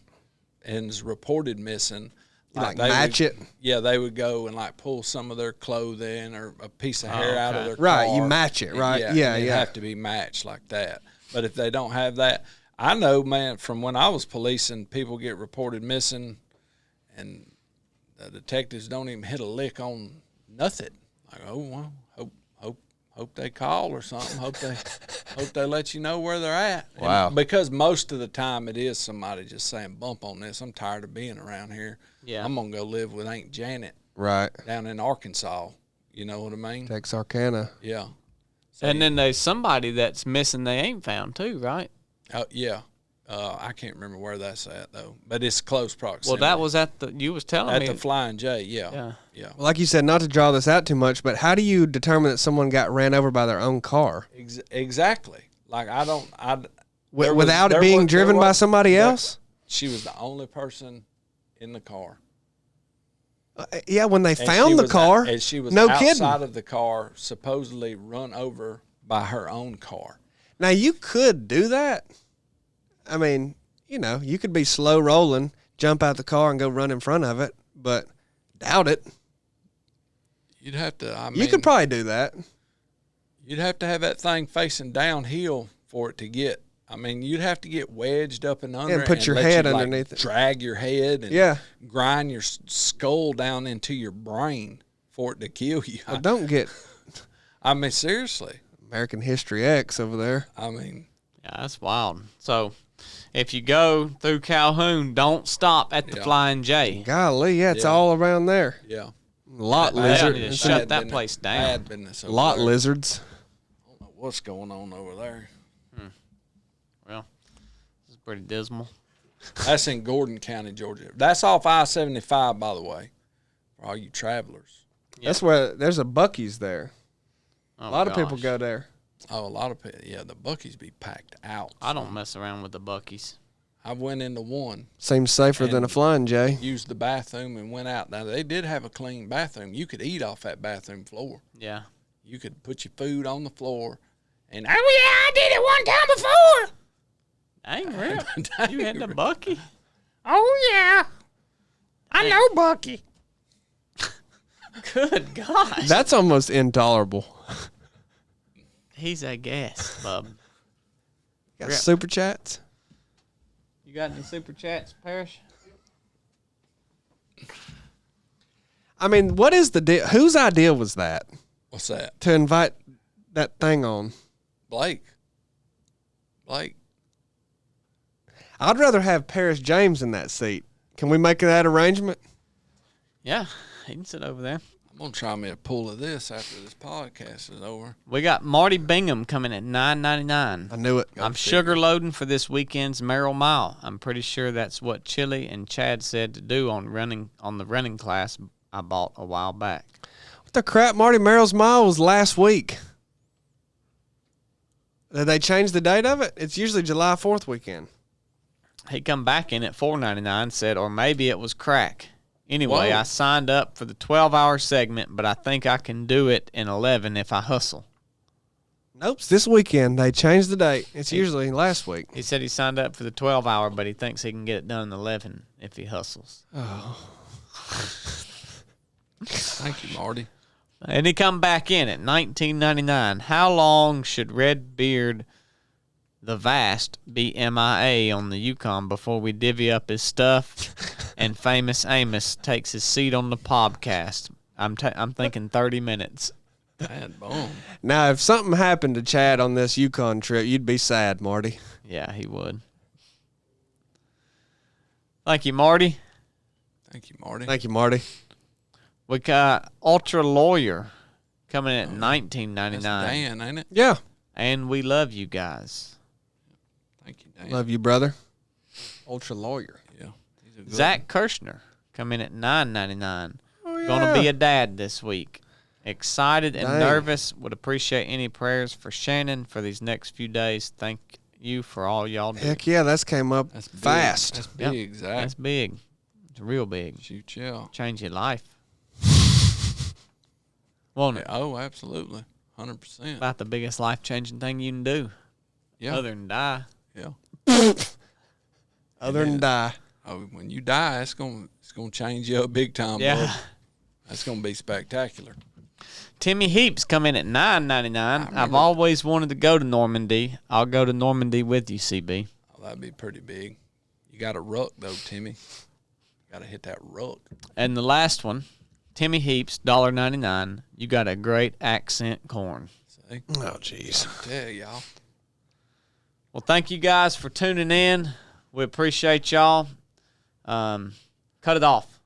Speaker 4: and is reported missing,
Speaker 2: like match it.
Speaker 4: Yeah, they would go and like pull some of their clothing or a piece of hair out of their
Speaker 2: right.
Speaker 4: car.
Speaker 2: You match it, right?
Speaker 4: Yeah, it'd have to be matched like that. But if they don't have that, I know, man, from when I was policing, people get reported missing, and the detectives don't even hit a lick on nothing. Like, oh well, hope they call or something. Hope they let you know where they're at.
Speaker 2: Wow.
Speaker 4: And because most of the time it is somebody just saying, "Bump on this. I'm tired of being around here.
Speaker 3: Yeah.
Speaker 4: I'm gonna go live with Aunt Janet
Speaker 2: right.
Speaker 4: down in Arkansas." You know what I mean?
Speaker 2: Texarkana.
Speaker 4: Yeah.
Speaker 3: and then there's somebody that's missing they ain't found too, right?
Speaker 4: Oh yeah. I can't remember where that's at though, but it's close proximity.
Speaker 3: Well, that was at the, you was telling me.
Speaker 4: at the Flying J. Yeah.
Speaker 3: Yeah.
Speaker 2: Well, like you said, not to draw this out too much, but how do you determine that someone got ran over by their own car?
Speaker 4: Exactly. Like
Speaker 2: Without it being driven by somebody else?
Speaker 4: She was the only person in the car.
Speaker 2: Yeah, when they
Speaker 4: And
Speaker 2: found
Speaker 4: she
Speaker 2: the
Speaker 4: was
Speaker 2: car.
Speaker 4: and she was
Speaker 2: no
Speaker 4: outside
Speaker 2: kidding.
Speaker 4: of the car, supposedly run over by her own car.
Speaker 2: Now, you could do that. I mean, you could be slow rolling, jump out the car and go run in front of it, but doubt it.
Speaker 4: You'd have to.
Speaker 2: You could probably do that.
Speaker 4: You'd have to have that thing facing downhill for it to get. I mean, you'd have to get wedged up and under
Speaker 2: And put your
Speaker 4: let
Speaker 2: head
Speaker 4: you,
Speaker 2: underneath it.
Speaker 4: Drag your head and
Speaker 2: Yeah.
Speaker 4: grind your skull down into your brain for it to kill you.
Speaker 2: Well, don't get
Speaker 4: I mean, seriously.
Speaker 2: American History X over there.
Speaker 4: I mean,
Speaker 3: Yeah, that's wild. So, if you go through Calhoun, don't stop at the
Speaker 4: Yeah.
Speaker 3: Flying J.
Speaker 2: Golly, yeah, it's
Speaker 4: Yeah.
Speaker 2: all around there.
Speaker 4: yeah.
Speaker 2: Lot
Speaker 3: They
Speaker 2: lizard.
Speaker 3: need to
Speaker 2: it's
Speaker 3: shut
Speaker 2: a
Speaker 3: that place down.
Speaker 4: Bad business over
Speaker 2: lot
Speaker 4: there.
Speaker 2: lizards.
Speaker 4: I don't know what's going on over there.
Speaker 3: Well, this is pretty dismal.
Speaker 4: That's in Gordon County, Georgia. That's off I-75, by the way, for all you travelers.
Speaker 2: That's where there's a Buc-ee's there.
Speaker 3: Oh,
Speaker 2: A lot of people
Speaker 3: gosh.
Speaker 2: go there.
Speaker 4: Oh, a lot of people. Yeah, the Buc-ee's be packed out.
Speaker 3: I don't mess around with the Buc-ee's.
Speaker 4: I went into one,
Speaker 2: Seems safer than a
Speaker 4: And-
Speaker 2: Flying J.
Speaker 4: used the bathroom, and went out. Now, they did have a clean bathroom. You could eat off that bathroom floor.
Speaker 3: Yeah.
Speaker 4: You could put your food on the floor. And
Speaker 1: Oh, yeah, I did it one time before.
Speaker 3: Dang, real. You had the Bucky?
Speaker 1: Oh, yeah. I know Bucky.
Speaker 3: Good gosh.
Speaker 2: That's almost intolerable.
Speaker 3: He's a guest, bub.
Speaker 2: Got
Speaker 3: Yeah.
Speaker 2: super chats.
Speaker 3: You got any super chats, Parrish?
Speaker 2: I mean, what is the deal? Whose idea was that
Speaker 4: what's that?
Speaker 2: to invite that thing on?
Speaker 4: Blake.
Speaker 2: I'd rather have Paris James in that seat. Can we make that arrangement?
Speaker 3: Yeah, he can sit over there.
Speaker 4: I'm going to try me a pull of this after this podcast is over.
Speaker 3: We got Marty Bingham coming at $9.99.
Speaker 2: I knew it.
Speaker 3: I'm sugar loading for this weekend's Merrill Mile. I'm pretty sure that's what Chili and Chad said to do on the running class I bought a while back.
Speaker 2: What the crap? Marty Merrill's Mile was last week. Did they change the date of it? It's usually July 4th weekend.
Speaker 3: He come back in at $4.99, said, or maybe it was crack. Anyway,
Speaker 4: Whoa.
Speaker 3: I signed up for the 12-hour segment, but I think I can do it in 11 if I hustle.
Speaker 2: Nope, it's this weekend. They changed the date. It's usually last week.
Speaker 3: He said he signed up for the 12-hour, but he thinks he can get it done in 11 if he hustles.
Speaker 4: Thank you, Marty.
Speaker 3: And he come back in at $19.99. How long should Redbeard the Vast be MIA on the Yukon before we divvy up his stuff and Famous Amos takes his seat on the podcast? I'm thinking 30 minutes.
Speaker 4: Bad bone.
Speaker 2: Now, if something happened to Chad on this Yukon trip, you'd be sad, Marty.
Speaker 3: Yeah, he would. Thank you, Marty.
Speaker 4: Thank you, Marty.
Speaker 2: Thank you, Marty.
Speaker 3: We got Ultra Lawyer coming in at $19.99.
Speaker 4: That's Dan, ain't it?
Speaker 2: Yeah.
Speaker 3: And we love you guys.
Speaker 4: Thank you, Dan.
Speaker 2: Love you, brother. Ultra lawyer.
Speaker 4: Yeah. He's a good
Speaker 3: Zach Kirshner coming in at $9.99.
Speaker 2: Oh, yeah.
Speaker 3: Gonna be a dad this week. Excited and
Speaker 2: Dang.
Speaker 3: nervous. Would appreciate any prayers for Shannon for these next few days. Thank you for all y'all do.
Speaker 2: Heck yeah, that's came up
Speaker 4: That's big.
Speaker 2: fast.
Speaker 4: That's
Speaker 3: Yep.
Speaker 4: big, Zach.
Speaker 3: That's big. It's real big.
Speaker 4: Shoot, yeah.
Speaker 3: Change your life. Won't
Speaker 4: Yeah,
Speaker 3: it?
Speaker 4: oh, absolutely. 100%.
Speaker 3: About the biggest life changing thing you can do.
Speaker 4: Yeah.
Speaker 3: Other than die.
Speaker 4: Yeah.
Speaker 2: Other than die.
Speaker 4: Oh, when you die, it's gonna change you up big time,
Speaker 3: Yeah.
Speaker 4: bud. That's gonna be spectacular.
Speaker 3: Timmy Heaps come in at $9.99. I've
Speaker 4: remember-
Speaker 3: always wanted to go to Normandy. I'll go to Normandy with you, CB.
Speaker 4: Oh, that'd be pretty big. You got to ruck though, Timmy. Got to hit that ruck.
Speaker 3: And the last one, Timmy Heaps, $1.99. You got a great accent corn.
Speaker 4: See,
Speaker 2: Oh, jeez.
Speaker 4: tell y'all.
Speaker 3: Well, thank you guys for tuning in. We appreciate y'all. Cut it off.